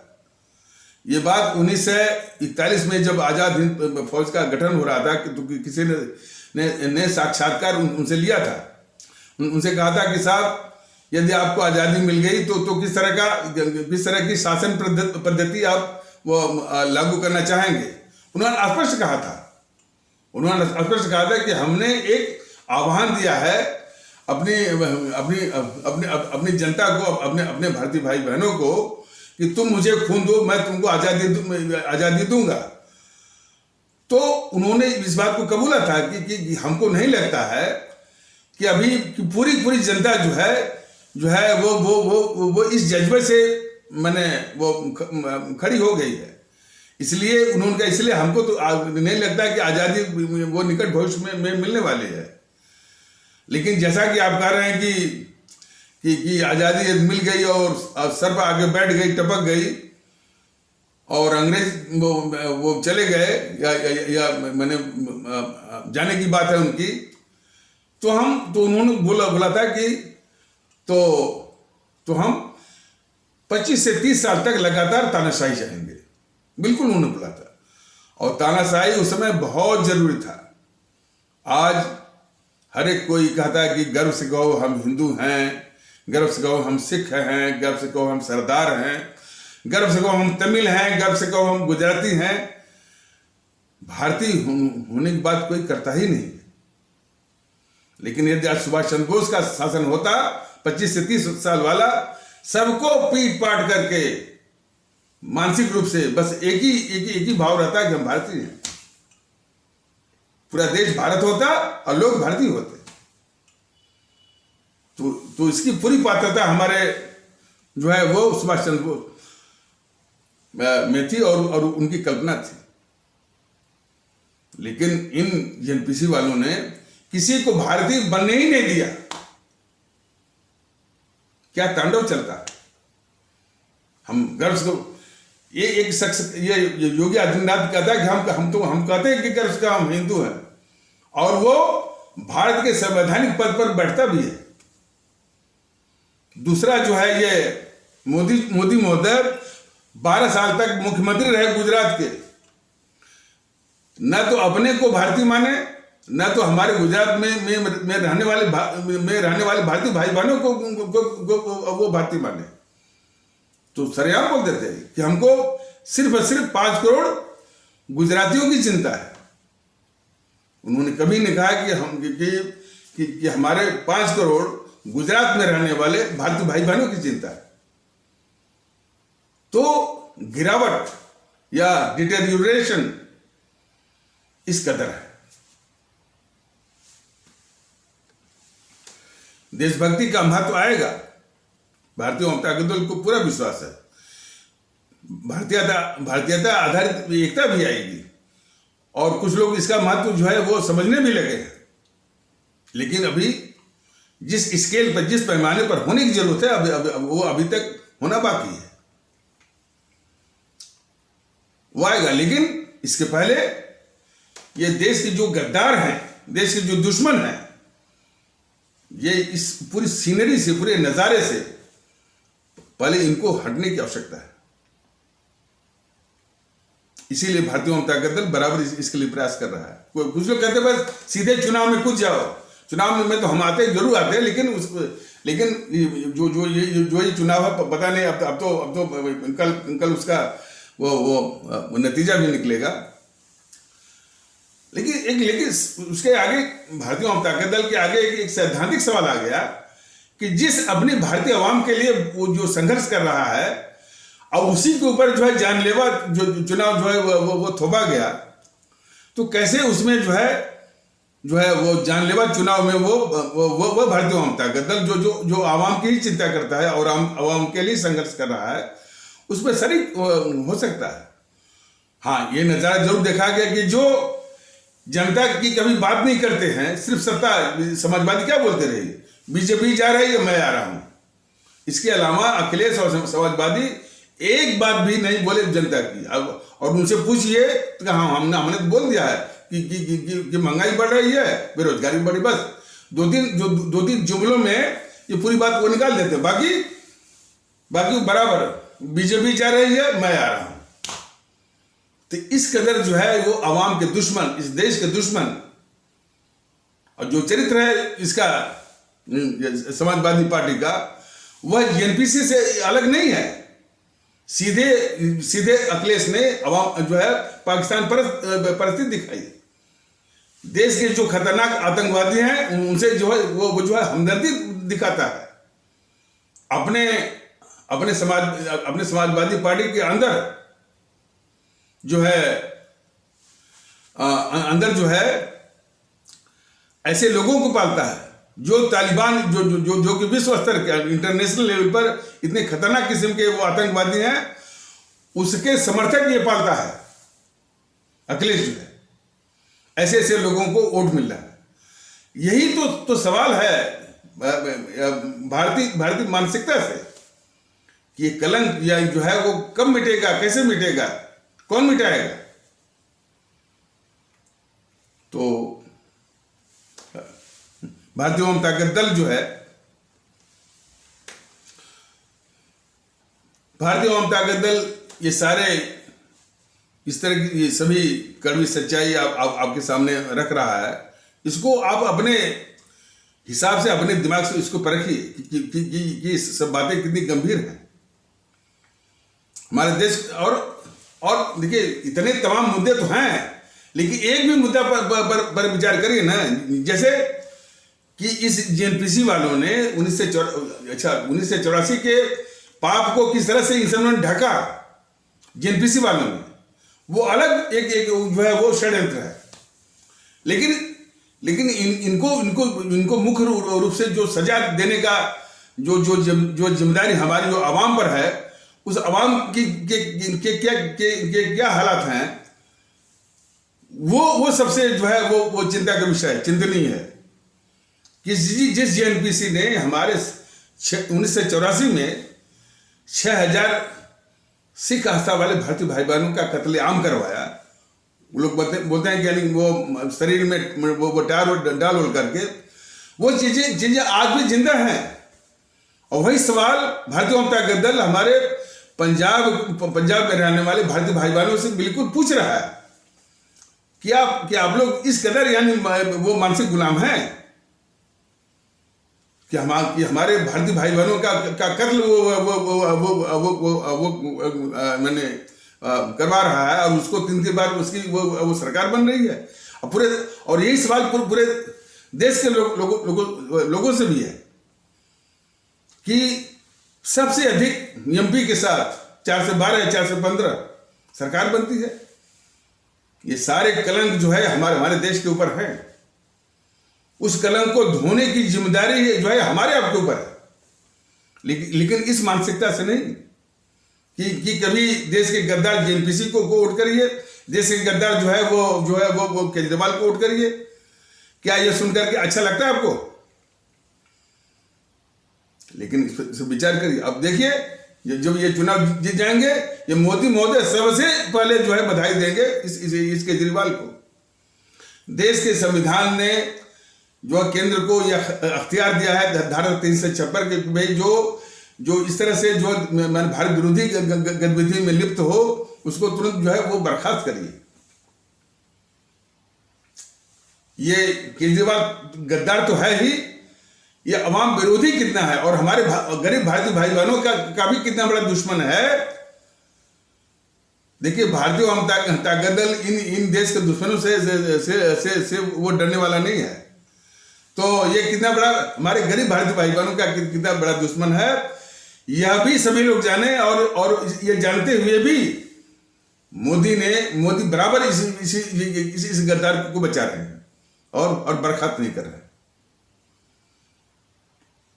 ये बात 1941 में जब आज़ाद हिंद फौज का गठन हो रहा था तो किसी ने साक्षात्कार उनसे लिया था। उनसे कहा था कि साहब, यदि आपको आज़ादी मिल गई तो किस तरह की शासन पद्धति आप वो लागू करना चाहेंगे। उन्होंने स्पष्ट कहा था कि हमने एक आह्वान दिया है अपनी जनता को, अपने भारतीय भाई बहनों को कि तुम मुझे खून दो, मैं तुमको आज़ादी दूंगा। तो उन्होंने इस बात को कबूला था कि हमको नहीं लगता है कि अभी पूरी जनता जो है वो इस जज्बे से वो खड़ी हो गई है। इसलिए हमको तो नहीं लगता कि आज़ादी वो निकट भविष्य में मिलने वाली है। लेकिन जैसा कि आप कह रहे हैं कि आज़ादी मिल गई और सर पर आगे बैठ गई, टपक गई और अंग्रेज वो चले गए या मैंने जाने की बात है उनकी, तो उन्होंने बोला था कि तो हम 25 से 30 साल तक लगातार तानाशाही चाहेंगे। बिल्कुल उन्होंने बोला था। और तानाशाही उस समय बहुत जरूरी था। आज हर एक कोई कहता है कि गर्व से कहो हम हिंदू हैं, गर्व से कहो हम सिख हैं, गर्व से कहो हम सरदार हैं, गर्व से कहो हम तमिल हैं, गर्व से कहो हम गुजराती हैं। भारतीय होने की बात कोई करता ही नहीं। लेकिन यदि आज सुभाष चंद्र बोस का शासन होता 25 से 30 साल वाला, सबको पीट पाट करके मानसिक रूप से बस एक ही भाव रहता है कि हम भारतीय हैं। पूरा देश भारत होता और लोग भारतीय होते। तो इसकी पूरी पात्रता हमारे जो है वो सुभाष चंद्र बोस में थी और उनकी कल्पना थी। लेकिन इन जेएनपीसी वालों ने किसी को भारतीय बनने ही नहीं दिया। क्या तांडव चलता है। हम गर्व से ये एक शख्स, ये योगी आदित्यनाथ कहता है कि हम कहते हैं कि गर्व से हम हिंदू हैं, और वो भारत के संवैधानिक पद पर बैठता भी है। दूसरा जो है ये मोदी महोदय 12 साल तक मुख्यमंत्री रहे गुजरात के, न तो अपने को भारतीय माने, न तो हमारे गुजरात में रहने वाले भारतीय भाई बहनों को वो भारतीय माने। तो सरेआम बोल देते हैं कि हमको सिर्फ और सिर्फ 5 करोड़ गुजरातियों की चिंता है। उन्होंने कभी नहीं कहा कि हम कि हमारे 5 करोड़ गुजरात में रहने वाले भारतीय भाई बहनों की चिंता है। तो गिरावट या डिटेरियोरेशन इस कदर है। देशभक्ति का महत्व आएगा, भारतीय जनता दल को पूरा विश्वास है। भारतीयता आधारित एकता भी आएगी और कुछ लोग इसका महत्व जो है वो समझने भी लगे हैं। लेकिन अभी जिस स्केल पर, जिस पैमाने पर होने की जरूरत है, वो अभी तक होना बाकी है। वो आएगा, लेकिन इसके पहले ये देश के जो गद्दार हैं, देश के जो दुश्मन हैं, ये इस पूरी सीनरी से, पूरे नजारे से पहले इनको हटने की आवश्यकता है। इसीलिए भारतीय जनता दल बराबर इसके लिए प्रयास कर रहा है। कुछ लोग कहते हैं बस सीधे चुनाव में कूद जाओ। चुनाव में तो हम आते जरूर आते हैं, लेकिन जो ये चुनाव है, पता नहीं अब तो कल उसका वो नतीजा भी निकलेगा। लेकिन उसके आगे भारतीय जनता दल के आगे एक सैद्धांतिक सवाल आ गया कि जिस अपनी भारतीय आवाम के लिए वो जो संघर्ष कर रहा है और उसी के ऊपर जो है जानलेवा जो चुनाव जो है वो थोपा गया, तो कैसे उसमें जो है वो जानलेवा चुनाव में वो भारतीय जनता दल जो आवाम की ही चिंता करता है और आवाम के लिए संघर्ष कर रहा है, उसमें शरीक हो सकता है। हाँ, ये नजारा जरूर देखा गया कि जो जनता की कभी बात नहीं करते हैं, सिर्फ सत्ता, समाजवादी क्या बोलते रहे, बीजेपी जा रही है, मैं आ रहा हूं। इसके अलावा अखिलेश और समाजवादी एक बात भी नहीं बोले जनता की। अब और उनसे पूछिए तो हाँ, हमने तो बोल दिया है कि महंगाई बढ़ रही है, बेरोजगारी बढ़ी, बस दो तीन जुमलों में ये पूरी बात वो निकाल देते। बाकी बराबर बीजेपी जा रही है, मैं आ रहा हूं। तो इस कदर जो है वो आवाम के दुश्मन, इस देश के दुश्मन, और जो चरित्र है इसका समाजवादी पार्टी का, वह एनपीसी से अलग नहीं है। सीधे अखिलेश ने अवाम जो है पाकिस्तान परिस्थिति दिखाई। देश के जो खतरनाक आतंकवादी हैं उनसे जो है वो जो है हमदर्दी दिखाता है। अपने समाजवादी पार्टी के अंदर जो है ऐसे लोगों को पालता है जो तालिबान जो कि विश्व स्तर के, इंटरनेशनल लेवल पर इतने खतरनाक किस्म के वो आतंकवादी हैं, उसके समर्थक ये पालता है अखिलेश जो है। ऐसे लोगों को वोट मिल रहा है। यही तो सवाल है भारतीय मानसिकता से कि ये कलंक या जो है वो कब मिटेगा, कैसे मिटेगा, कौन मिटाएगा। तो भारतीय जनता दल जो है, भारतीय जनता दल ये सारे इस तरह की ये सभी कड़वी सच्चाई आपके सामने रख रहा है। इसको आप अपने हिसाब से, अपने दिमाग से इसको परखिए कि सब बातें कितनी गंभीर हैं हमारे देश। और देखिए, इतने तमाम मुद्दे तो हैं, लेकिन एक भी मुद्दा पर विचार करिए ना। जैसे कि इस जेएनपीसी वालों ने 1984 के पाप को किस तरह से इन्होंने ढका, जेएनपीसी वालों ने, वो अलग एक जो है वो षड्यंत्र है। लेकिन इनको मुख्य रूप से जो सजा देने का जो जिम्मेदारी हमारी जो आवाम पर है, उस आवाम के क्या हालात हैं, वो सबसे जो है वो चिंता का विषय है, चिंतनीय है कि जिस जेएनपीसी ने हमारे 1984 में 6000 सिख आस्था वाले भारतीय भाई बहनों का कत्लेआम करवाया, वो लोग बोलते हैं कि यानी वो शरीर में वो डाल उल करके वो चीजें आज भी जिंदा हैं। और वही सवाल भारतीय जनता दल हमारे पंजाब में रहने वाले भारतीय भाई बहनों से बिल्कुल पूछ रहा है कि आप लोग इस कदर यानी वो मानसिक गुलाम हैं कि हमारे भारतीय भाई बहनों का कत्ल वो मैंने करवा रहा है और उसको 3 बार उसकी वो सरकार बन रही है। और यही सवाल पूरे देश के लोगों से भी है कि सबसे अधिक एमपी के साथ 4 से 12 या 4 से 15 सरकार बनती है। ये सारे कलंक जो है हमारे देश के ऊपर है। उस कलंक को धोने की जिम्मेदारी जो है हमारे आपके ऊपर है, लेकिन इस मानसिकता से नहीं कि कभी देश के गद्दार जेएनपीसी को वोट करिए, देश के गद्दार जो है वो केजरीवाल को वोट करिए। क्या ये सुनकर के अच्छा लगता है आपको? लेकिन इस विचार करिए। अब देखिए जब ये चुनाव जीत जाएंगे, ये मोदी महोदय सबसे पहले जो है बधाई देंगे इस केजरीवाल को। देश के संविधान ने जो केंद्र को यह अख्तियार दिया है धारा 356 के भाई जो इस तरह से जो भारत विरोधी गतिविधि में लिप्त हो उसको तुरंत जो है वो बर्खास्त करिए। ये केजरीवाल गद्दार तो है ही, ये अवाम विरोधी कितना है और हमारे गरीब भारतीय भाई बहनों का भी कितना बड़ा दुश्मन है। देखिए भारतीय जनता दल इन देश के दुश्मनों से वो डरने वाला नहीं है। तो ये कितना बड़ा हमारे गरीब भारतीय भाई बहनों का कितना बड़ा दुश्मन है, यह भी सभी लोग जाने। और ये जानते हुए भी मोदी बराबर इस गद्दार को बचा रहे हैं और बर्खास्त नहीं कर रहे हैं।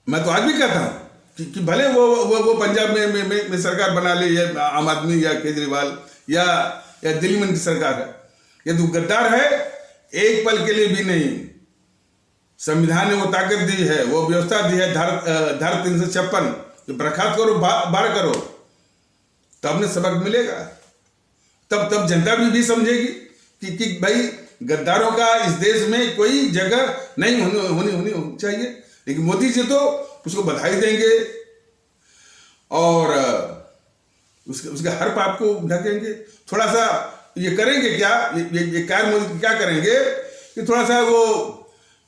मैं तो आज भी कहता हूं कि भले वो पंजाब में सरकार बना ले, या आम आदमी या केजरीवाल या दिल्ली में की सरकार है, ये तो गद्दार है। एक पल के लिए भी नहीं। संविधान ने वो ताकत दी है, वो व्यवस्था दी है धारा 356, बर्खास्त करो, बाहर करो, तब ने सबक मिलेगा। तब जनता भी समझेगी कि भाई गद्दारों का इस देश में कोई जगह नहीं होनी चाहिए। लेकिन मोदी जी तो उसको बधाई देंगे और उसके हर पाप को ढकेंगे। थोड़ा सा ये करेंगे क्या, ये कार्य मोदी क्या करेंगे कि थोड़ा सा वो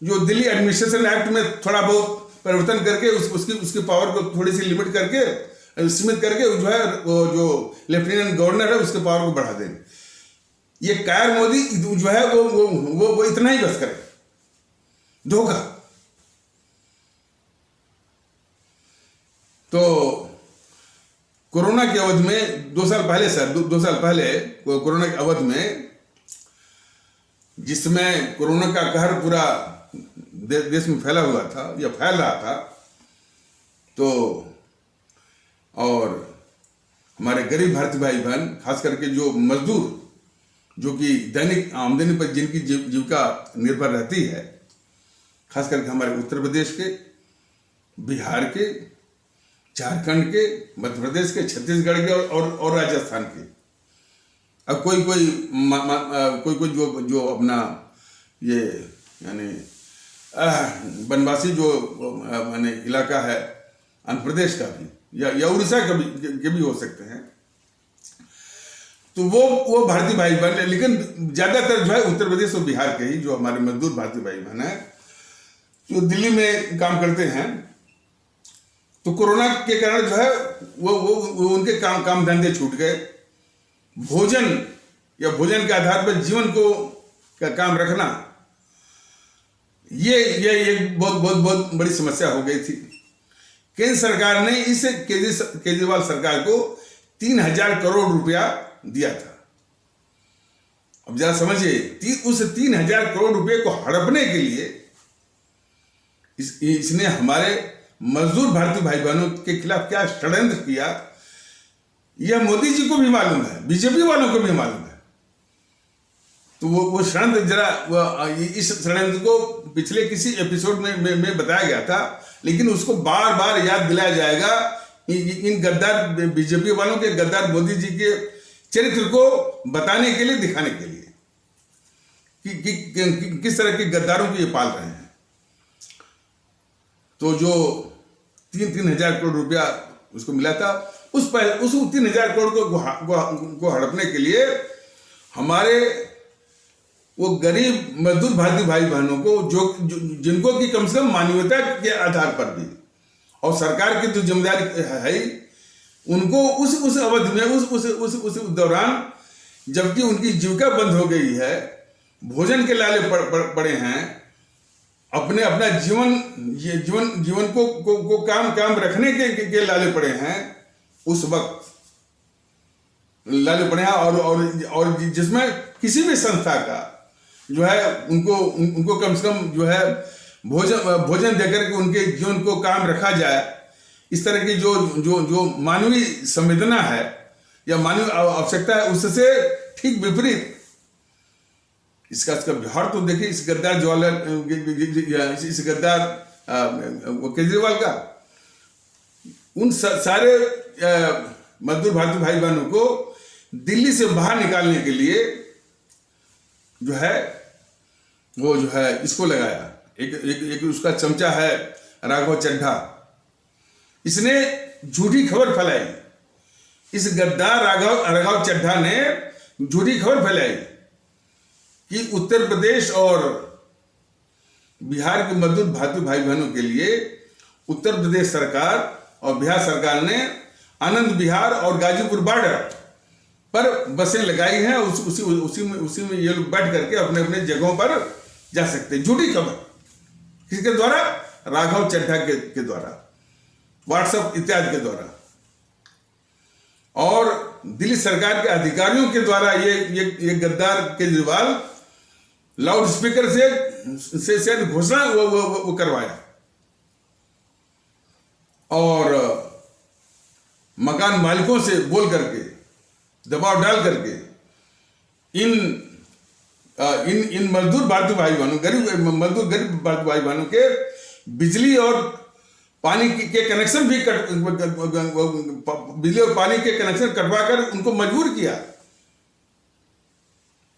जो दिल्ली एडमिनिस्ट्रेशन एक्ट में थोड़ा बहुत परिवर्तन करके उसकी पावर को थोड़ी सी लिमिट करके सीमित करके जो है वो जो लेफ्टिनेंट गवर्नर है उसके पावर को बढ़ा देंगे। ये कार्य मोदी जो है वो इतना ही बस करे, धोखा। तो कोरोना की अवधि में 2 साल पहले कोरोना की अवधि में जिसमें कोरोना का कहर पूरा देश में फैला हुआ था या फैल रहा था, तो और हमारे गरीब भारतीय भाई बहन खास करके जो मजदूर जो कि दैनिक आमदनी पर जिनकी जीविका निर्भर रहती है, खास करके हमारे उत्तर प्रदेश के, बिहार के, झारखंड के, मध्य प्रदेश के, छत्तीसगढ़ के और राजस्थान के। अब कोई जो अपना ये यानी बनवासी जो माने इलाका है आंध्र प्रदेश का भी या उड़ीसा का भी हो सकते हैं, तो वो भारतीय भाई बहन, लेकिन ज्यादातर जो है उत्तर प्रदेश और बिहार के ही जो हमारे मजदूर भारतीय भाई बहन है जो दिल्ली में काम करते हैं, तो कोरोना के कारण जो है वो उनके काम धंधे छूट गए। भोजन के आधार पर जीवन का काम रखना ये एक बहुत बड़ी समस्या हो गई थी। केंद्र सरकार ने इस केजरीवाल सरकार को 3,000 करोड़ रुपया दिया था। अब जरा समझिए, उस 3,000 करोड़ रुपए को हड़पने के लिए इसने हमारे मजदूर भारतीय भाई बहनों के खिलाफ क्या षड्यंत्र किया, यह मोदी जी को भी मालूम है, बीजेपी वालों को भी मालूम है। तो वो षड्यंत्र जरा इस षड्यंत्र को पिछले किसी एपिसोड में बताया गया था, लेकिन उसको बार बार याद दिलाया जाएगा इन गद्दार बीजेपी वालों के, गद्दार मोदी जी के चरित्र को बताने के लिए, दिखाने के लिए। किस तरह के गद्दारों को ये पाल रहे हैं। तो जो 3,000 करोड़ रुपया उसको मिला था, उस 3,000 करोड़ को हड़पने के लिए हमारे वो गरीब मजदूर भारतीय भाई बहनों को जिनको कि कम से कम मानवीयता के आधार पर भी और सरकार की जो जिम्मेदारी है, उनको उस अवधि में उस दौरान जबकि उनकी जीविका बंद हो गई है, भोजन के लाले पड़े हैं, अपना जीवन को काम रखने के लाले पड़े हैं, उस वक्त लाले पड़े हैं और जिसमें किसी भी संस्था का जो है उनको कम से कम जो है भोजन देकर के उनके जीवन को काम रखा जाए, इस तरह की जो मानवीय संवेदना है या मानवीय आवश्यकता है, उससे ठीक विपरीत इसका बिहार तो देखिए, इस गद्दार इस गद्दार केजरीवाल का उन सारे मजदूर भारतीय भाई बहनों को दिल्ली से बाहर निकालने के लिए जो है वो जो है इसको लगाया। एक उसका चमचा है राघव चड्ढा, इसने झूठी खबर फैलाई। इस गद्दार राघव चड्ढा ने झूठी खबर फैलाई कि उत्तर प्रदेश और बिहार के मजदूर भारतीय भाई बहनों के लिए उत्तर प्रदेश सरकार और बिहार सरकार ने आनंद विहार और गाजीपुर बॉर्डर पर बसें लगाई हैं, उसी में ये लोग बैठ करके अपने जगहों पर जा सकते हैं। झूठी खबर किसके द्वारा? राघव चड्ढा के द्वारा, व्हाट्सएप इत्यादि के द्वारा और दिल्ली सरकार के अधिकारियों के द्वारा ये गद्दार केजरीवाल लाउड स्पीकर से घोषणा वो करवाया और मकान मालिकों से बोल करके दबाव डाल करके इन मजदूर भारतीय भाई बहनों गरीब भारतीय भाई बहनों के बिजली और पानी के कनेक्शन भी बिजली और पानी के कनेक्शन कटवाकर उनको मजबूर किया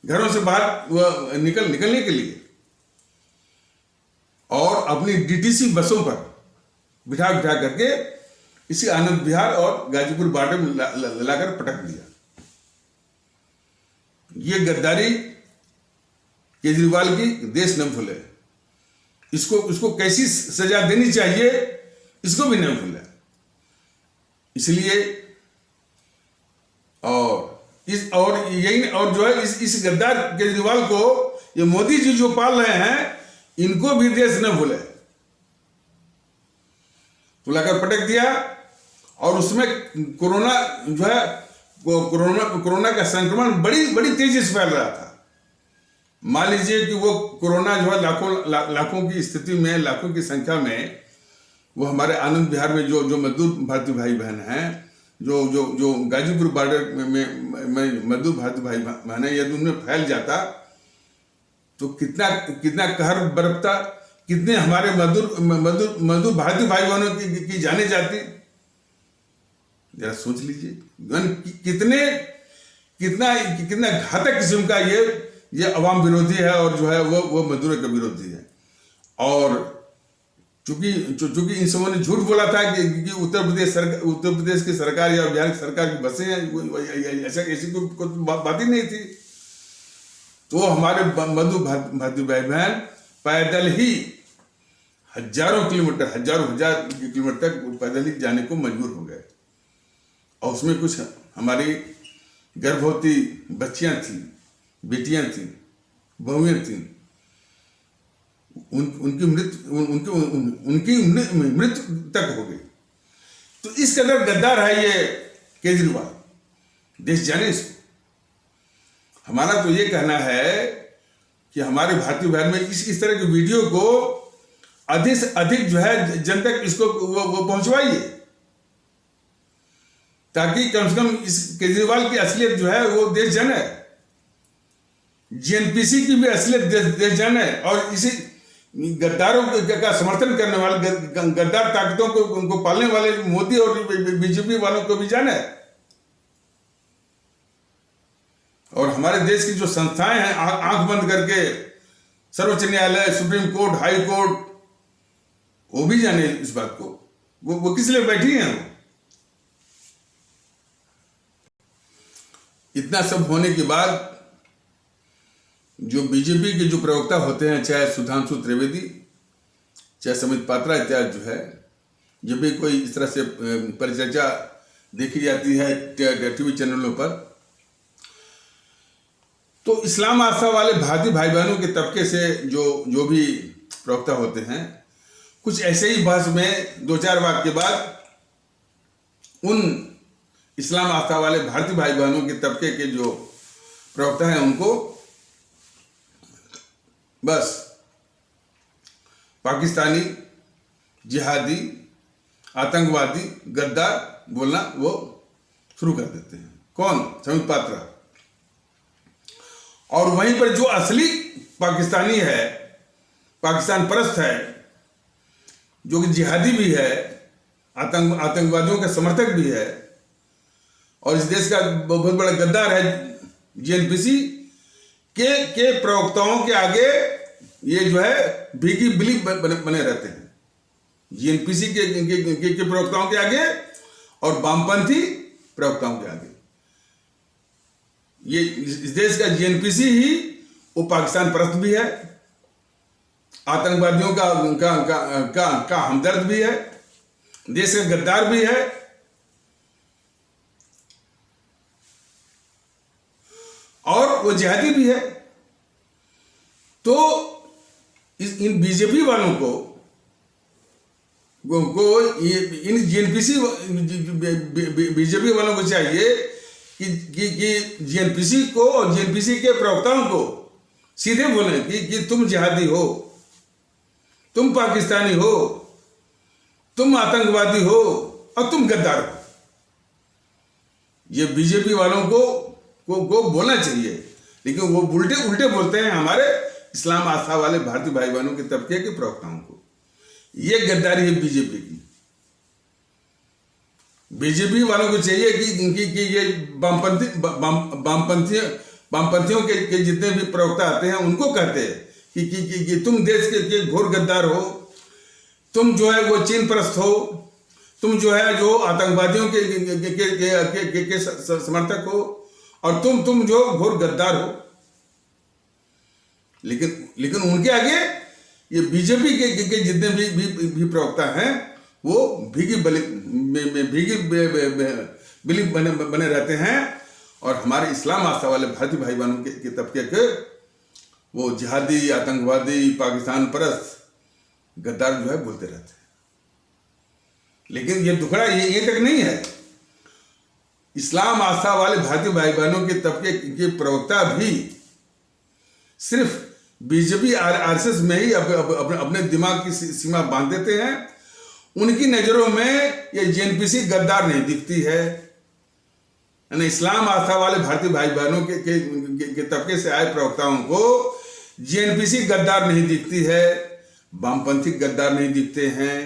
घरों से बाहर निकलने के लिए और अपनी डीटीसी बसों पर बिठा करके इसी आनंद विहार और गाजीपुर बॉर्डर में लाकर पटक दिया। ये गद्दारी केजरीवाल की देश न भूले, इसको कैसी सजा देनी चाहिए इसको भी नहीं भूले। इसलिए और जो है इस गद्दार केजरीवाल को ये मोदी जी जो पाल रहे हैं, इनको भी देश न भूले। तो लाकर पटक दिया और उसमें कोरोना जो है कोरोना का संक्रमण बड़ी तेजी से फैल रहा था। मान लीजिए कि वो कोरोना जो है लाखों की स्थिति में, लाखों की संख्या में वो हमारे आनंद विहार में जो मजदूर भारतीय भाई बहन हैं, जो गाजीपुर बॉर्डर में मजदूर भारतीय भाई बहन है, यदि उनमें फैल जाता तो कितना कहर बरपता, कितने हमारे मजदूर भारतीय भाई बहनों की जाने जाती। जरा सोच लीजिए कितना घातक किस्म का ये अवाम विरोधी है और जो है वो मजदूरों का विरोधी है। और चूंकि इन सबों ने झूठ बोला था कि उत्तर प्रदेश की सरकार या बिहार की सरकार की बसें हैं, ऐसी कोई बात ही नहीं थी। तो हमारे मजदूर भारतीय भाई बहन पैदल ही हजार किलोमीटर तक पैदल ही जाने को मजबूर हो गए। और उसमें कुछ हमारी गर्भवती बच्चियां थी, बेटियां थी, बहुएं थी, उनकी मृत्यु तक हो गई। तो इस कदर गद्दार है ये केजरीवाल, देश जाने इसको। हमारा तो ये कहना है कि हमारे भारतीय बहन में इस तरह के वीडियो को अधिक से अधिक जो है जन तक इसको वो पहुंचवाइए, ताकि कम से कम इस केजरीवाल की असलियत जो है वो देश जाने, जीएनपीसी की भी असलियत देश जाने और इसी गद्दारों का समर्थन करने वाले गद्दार ताकतों को उनको पालने वाले मोदी और बीजेपी वालों को भी जाने। और हमारे देश की जो संस्थाएं हैं आंख बंद करके सर्वोच्च न्यायालय, सुप्रीम कोर्ट, हाई कोर्ट, वो भी जाने इस बात को, वो किस लिए बैठी हैं। इतना सब होने के बाद जो बीजेपी के जो प्रवक्ता होते हैं, चाहे सुधांशु त्रिवेदी, चाहे समित पात्रा इत्यादि, जो है जब भी कोई इस तरह से परिचर्चा देखी जाती है टीवी चैनलों पर, तो इस्लाम आस्था वाले भारतीय भाई बहनों के तबके से जो भी प्रवक्ता होते हैं, कुछ ऐसे ही बहस में 2-4 वाक्य के बाद उन इस्लाम आस्था वाले भारतीय भाई बहनों के तबके के जो प्रवक्ता हैं उनको बस पाकिस्तानी, जिहादी, आतंकवादी, गद्दार बोलना वो शुरू कर देते हैं। कौन? समित पात्रा। और वहीं पर जो असली पाकिस्तानी है, पाकिस्तान परस्त है, जो कि जिहादी भी है, आतंकवादियों का समर्थक भी है और इस देश का बहुत बड़ा गद्दार है, जेएनपीसी के प्रवक्ताओं के आगे ये जो है भीगी बिली बने रहते हैं। जेएनपीसी के प्रवक्ताओं के आगे और वामपंथी प्रवक्ताओं के आगे। ये इस देश का जेएनपीसी ही वो पाकिस्तान परस्त भी है, आतंकवादियों का हमदर्द भी है, देश का गद्दार भी है और वो जिहादी भी है। तो इन बीजेपी वालों को इन जेएनपीसी बीजेपी वालों को चाहिए कि जेएनपीसी को और जेएनपीसी के प्रवक्ताओं को सीधे बोले कि तुम जिहादी हो, तुम पाकिस्तानी हो, तुम आतंकवादी हो और तुम गद्दार हो। ये बीजेपी वालों को बोलना चाहिए, लेकिन वो उल्टे बोलते हैं हमारे इस्लाम आस्था वाले भारतीय भाई बहनों के तबके के प्रवक्ताओं को। ये गद्दारी है बीजेपी की। बीजेपी वालों को चाहिए कि ये वामपंथियों के जितने भी प्रवक्ता आते हैं उनको कहते हैं कि तुम देश के घोर गद्दार हो, तुम जो है वो चीन परस्त हो, तुम जो है जो आतंकवादियों के समर्थक हो और तुम जो घोर गद्दार हो। लेकिन उनके आगे ये बीजेपी के जितने भी प्रवक्ता हैं वो भीगी बिली बने रहते हैं और हमारे इस्लाम आस्था वाले भारतीय भाई बहनों के तबके के वो जिहादी, आतंकवादी, पाकिस्तान परस्त, गद्दार जो है बोलते रहते हैं। लेकिन ये दुखड़ा ये तक नहीं है। इस्लाम आस्था वाले भारतीय भाई बहनों के तबके के प्रवक्ता भी सिर्फ बीजेपी आरएसएस में ही अपने दिमाग की सीमा बांध देते हैं। उनकी नजरों में ये जेएनपीसी गद्दार नहीं दिखती है। यानी इस्लाम आस्था वाले भारतीय भाई बहनों के तबके से आए प्रवक्ताओं को जेएनपीसी गद्दार नहीं दिखती है, वामपंथी गद्दार नहीं दिखते हैं,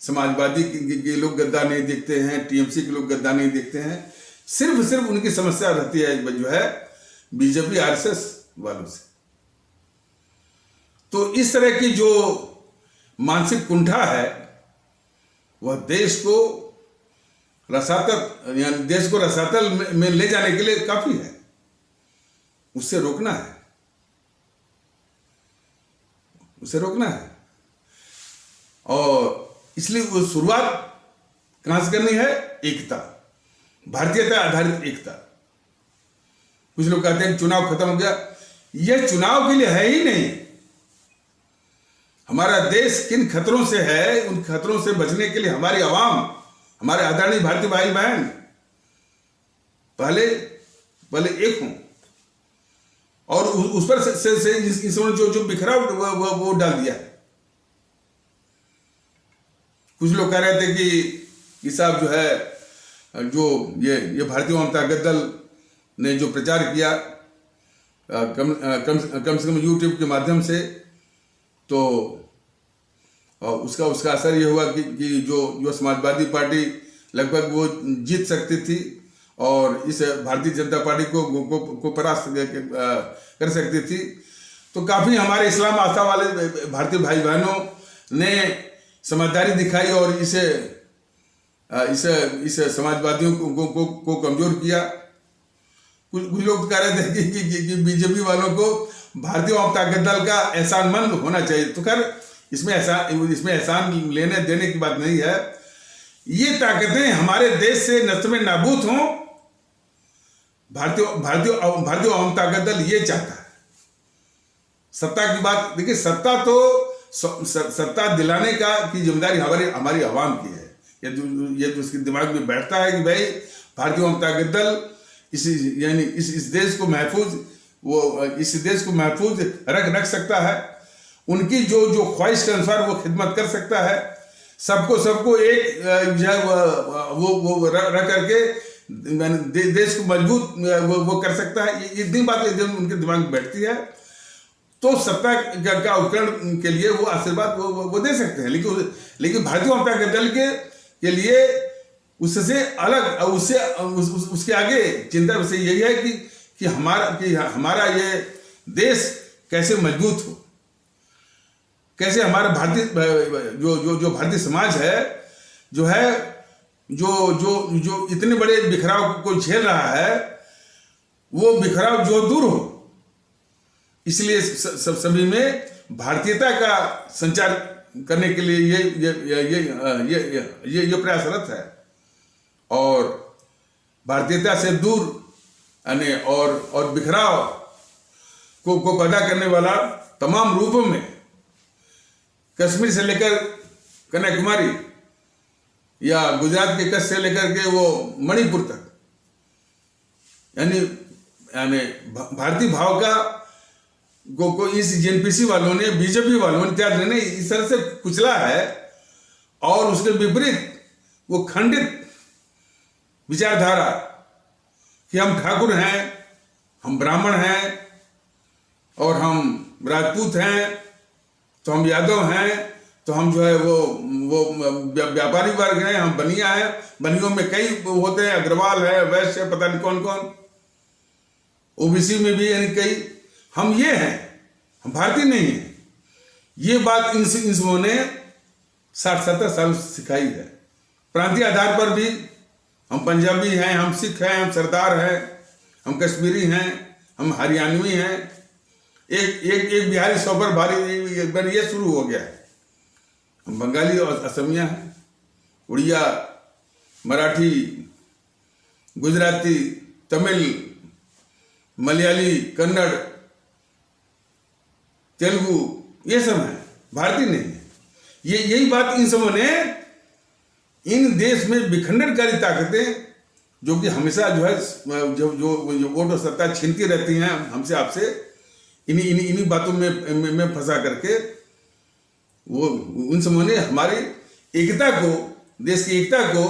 समाजवादी के लोग गद्दार नहीं दिखते हैं, टीएमसी के लोग गद्दार नहीं दिखते हैं। सिर्फ उनकी समस्या रहती है जो है बीजेपी आरएसएस वालों से। तो इस तरह की जो मानसिक कुंठा है वह देश को रसातल, यानी देश को रसातल में ले जाने के लिए काफी है। उससे रोकना है, उसे रोकना है। और इसलिए वो शुरुआत कहां से करनी है? एकता, भारतीयता आधारित एकता। कुछ लोग कहते हैं चुनाव खत्म हो गया। यह चुनाव के लिए है ही नहीं। हमारा देश किन खतरों से है, उन खतरों से बचने के लिए हमारी आवाम, हमारे आदरणीय भारतीय भाई बहन पहले एक हों और उस पर से इसने जो बिखराव वो डाल दिया है। कुछ लोग कह रहे थे कि साहब जो है जो ये भारतीय जनता दल ने जो प्रचार किया कम से कम यूट्यूब के माध्यम से, तो उसका असर ये हुआ कि जो समाजवादी पार्टी लगभग वो जीत सकती थी और इस भारतीय जनता पार्टी को परास्त कर सकती थी। तो काफ़ी हमारे इस्लाम आस्था वाले भारतीय भाई बहनों ने समझदारी दिखाई और इस समाजवादियों को कमजोर किया। कुछ लोग कह रहे थे कि बीजेपी वालों को भारतीय वाम ताकत दल का एहसानमंद होना चाहिए। तो खैर इसमें एहसान लेने देने की बात नहीं है। ये ताकतें हमारे देश से नष्ट में नाबूद हों, भारतीय वाम ताकत दल ये चाहता है। सत्ता की बात देखिए, सत्ता दिलाने की जिम्मेदारी हमारी आवाम की है। ये जो उसके दिमाग में बैठता है कि भाई भारतीय वाम ताकत दल इस देश को महफूज रख सकता है। उनकी जो ख्वाहिश के अनुसार वो खिदमत कर सकता है। सबको एक वो रख करके देश को मजबूत वो कर सकता है। इतनी बात उनके दिमाग में बैठती है तो सत्ता का उपकरण के लिए वो आशीर्वाद वो दे सकते हैं। लेकिन भारतीय वाम ताकत दल के लिए उससे अलग उसके आगे चिंता विषय यही है कि हमारा ये देश कैसे मजबूत हो, कैसे हमारा भारतीय जो भारतीय समाज है जो इतने बड़े बिखराव को झेल रहा है, वो बिखराव जो दूर हो। इसलिए सभी में भारतीयता का संचार करने के लिए ये प्रयासरत है। और भारतीयता से दूर और बिखराव को पैदा करने वाला तमाम रूपों में कश्मीर से लेकर कन्याकुमारी या गुजरात के कच्छ से लेकर के वो मणिपुर तक, यानी भारतीय भाव को इस जेएनपीसी वालों ने, बीजेपी वालों ने इस तरह से कुचला है। और उसके विपरीत वो खंडित विचारधारा कि हम ठाकुर हैं, हम ब्राह्मण हैं और हम राजपूत हैं, तो हम यादव हैं, तो हम जो है वो व्यापारी वर्ग हैं, हम बनिया हैं। बनियों में कई होते हैं, अग्रवाल है, वैश्य, पता नहीं कौन कौन, ओबीसी में भी यानी कई। हम ये हैं, हम भारतीय नहीं हैं। ये बात इन्होंने 60-70 साल सिखाई है। प्रांतीय आधार पर भी हम पंजाबी हैं, हम सिख हैं, हम सरदार हैं, हम कश्मीरी हैं, हम हरियाणवी हैं। एक बिहारी 100 पर भारी एक बार ये शुरू हो गया है। हम बंगाली और असमिया हैं, उड़िया, मराठी, गुजराती, तमिल, मलयाली, कन्नड़, तेलुगु, ये सब है, भारतीय नहीं है। यही बात इन सबों ने इन देश में विखंडनकारी ताकतें, जो कि हमेशा जो है जो वोट और सत्ता छीनती रहती हैं हमसे आपसे, इन्हीं बातों में फंसा करके वो उन समूह ने हमारी एकता को, देश की एकता को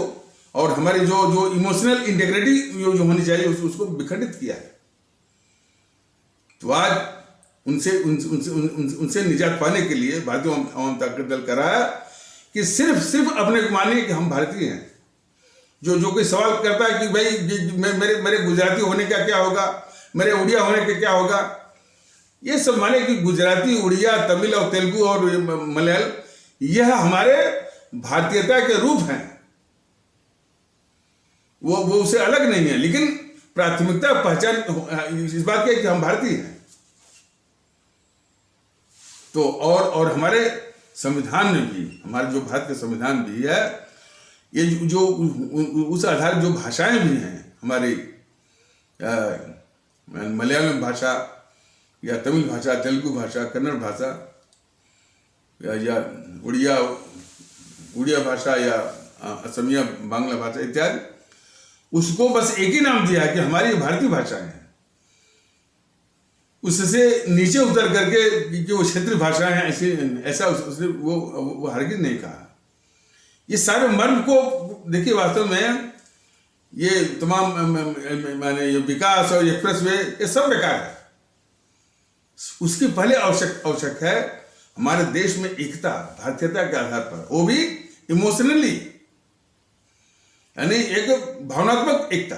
और हमारी जो इमोशनल इंटीग्रिटी जो होनी चाहिए उसको विखंडित किया है। तो आज उनसे निजात पाने के लिए भारतीय वाम ताकत दल कर रहा है कि सिर्फ अपने को मानिए कि हम भारतीय हैं। जो कोई सवाल करता है कि भाई मेरे गुजराती होने का क्या होगा, मेरे उड़िया होने का क्या होगा, ये सब माने कि गुजराती, उड़िया, तमिल और तेलुगु और मलयालम यह हमारे भारतीयता के रूप हैं, वो उससे अलग नहीं है। लेकिन प्राथमिकता पहचान इस बात की है कि हम भारतीय हैं। तो और हमारे संविधान में भी, हमारे जो भारत का संविधान भी है, ये जो उस आधार जो भाषाएं भी हैं हमारी, मलयालम भाषा या तमिल भाषा, तेलुगु भाषा, कन्नड़ भाषा या उड़िया भाषा या असमिया, बांग्ला भाषा इत्यादि, उसको बस एक ही नाम दिया है कि हमारी भारतीय भाषाएं हैं। उससे नीचे उतर करके कि वो क्षेत्रीय भाषाएं हैं ऐसा उसने वो हरगिज नहीं कहा। ये सारे मर्म को देखिए, वास्तव में ये तमाम माने ये विकास और एक्सप्रेस वे ये सब बेकार है। उसके पहले आवश्यक है हमारे देश में एकता, भारतीयता के आधार पर, वो भी इमोशनली, यानी एक भावनात्मक एकता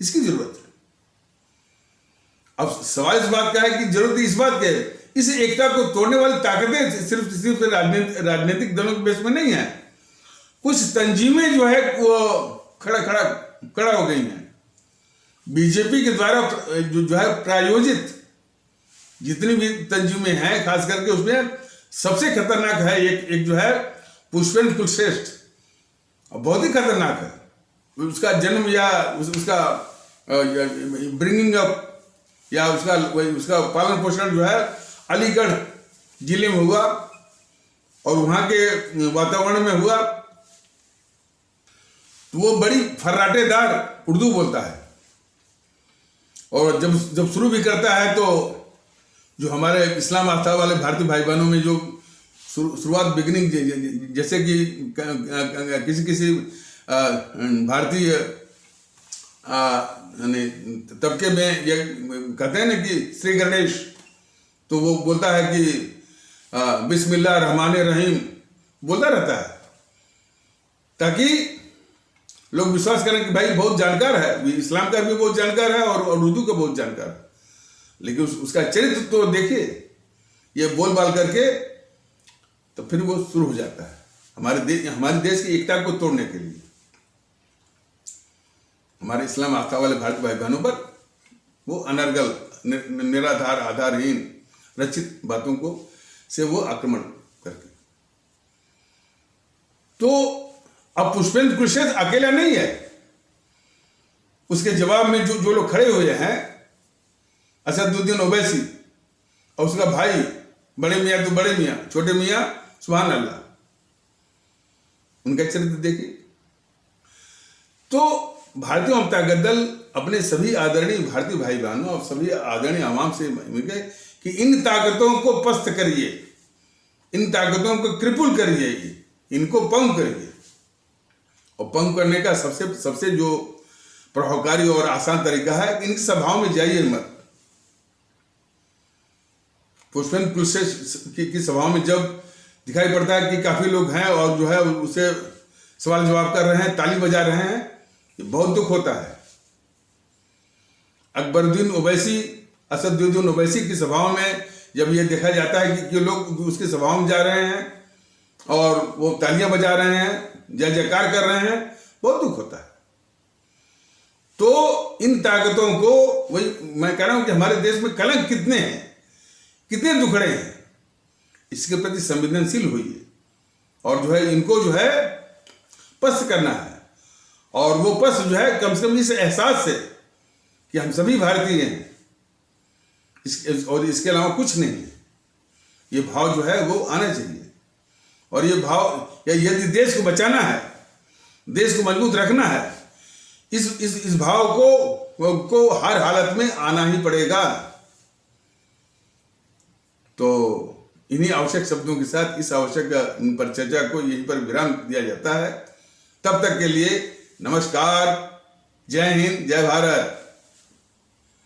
इसकी जरूरत है। अब सवाल इस बात का है कि जरूरत इस बात की है, इस एकता को तोड़ने वाली ताकतें सिर्फ राजनीतिक दलों के बेस में नहीं है। कुछ तंजीमें जो है वो खड़ा हो गई हैं। बीजेपी के द्वारा जो है प्रायोजित जितनी भी तंजीमें हैं, खास करके उसमें सबसे खतरनाक है एक जो है पुष्पेंद्र कुलश्रेष्ठ, बहुत ही खतरनाक है। उसका जन्म या उसका ब्रिंगिंग अप या उसका पालन पोषण जो है अलीगढ़ जिले में हुआ और वहां के वातावरण में हुआ, तो वो बड़ी फर्राटेदार उर्दू बोलता है। और जब शुरू भी करता है तो जो हमारे इस्लाम आस्था वाले भारतीय भाई बहनों में जो शुरुआत बिगिनिंग, जैसे कि किसी भारतीय तबके में ये कहते हैं ना कि श्री गणेश, तो वो बोलता है कि बिस्मिल्लाह रहमान रहीम बोलता रहता है, ताकि लोग विश्वास करें कि भाई बहुत जानकार है, इस्लाम का भी बहुत जानकार है और उर्दू का बहुत जानकार है। लेकिन उसका चरित्र तो देखिए, ये बोल बाल करके तो फिर वो शुरू हो जाता है हमारे देश की एकता को तोड़ने के लिए, हमारे इस्लाम आस्था वाले भारतीय भाई बहनों पर वो अनर्गल निराधार आधारहीन रचित बातों को से वो आक्रमण करके। तो अब पुष्पेंद्र कुलश्रेष्ठ अकेला नहीं है, उसके जवाब में जो लोग खड़े हुए हैं, असदुद्दीन ओवैसी और उसका भाई बड़े मियाँ तो बड़े मियाँ, छोटे मियाँ सुभान अल्लाह, उनका चरित्र देखिए। तो भारतीय जनता दल अपने सभी आदरणीय भारतीय भाई बहनों और सभी आदरणीय आवाम से मिलकर कि इन ताकतों को पस्त करिए, इन ताकतों को क्रिपुल करिए, इनको पंग करिए। और पंग करने का सबसे जो प्रभावकारी और आसान तरीका है कि इनकी सभाओं में जाइए मत। पुष्पेंद्र कुलश्रेष्ठ की सभाओं में जब दिखाई पड़ता है कि काफी लोग हैं और जो है उसे सवाल जवाब कर रहे हैं, ताली बजा रहे हैं, ये बहुत दुख होता है। अकबरुद्दीन ओवैसी, असदुद्दीन ओवैसी की सभाओं में जब ये देखा जाता है कि लोग उसकी सभाओं में जा रहे हैं और वो तालियां बजा रहे हैं, जय जयकार कर रहे हैं, बहुत दुख होता है। तो इन ताकतों को, वही मैं कह रहा हूं कि हमारे देश में कलंक कितने हैं, कितने दुखड़े हैं, इसके प्रति संवेदनशील होइए और जो है इनको जो है पस्त करना है। और वो पस्त जो है कम से कम इस एहसास से कि हम सभी भारतीय हैं, और इसके अलावा कुछ नहीं है, ये भाव जो है वो आना चाहिए। और ये भाव यदि देश को बचाना है, देश को मजबूत रखना है, इस भाव को हर हालत में आना ही पड़ेगा। तो इन्हीं आवश्यक शब्दों के साथ इस आवश्यक पर चर्चा को यहीं पर विराम दिया जाता है। तब तक के लिए नमस्कार, जय हिंद, जय भारत।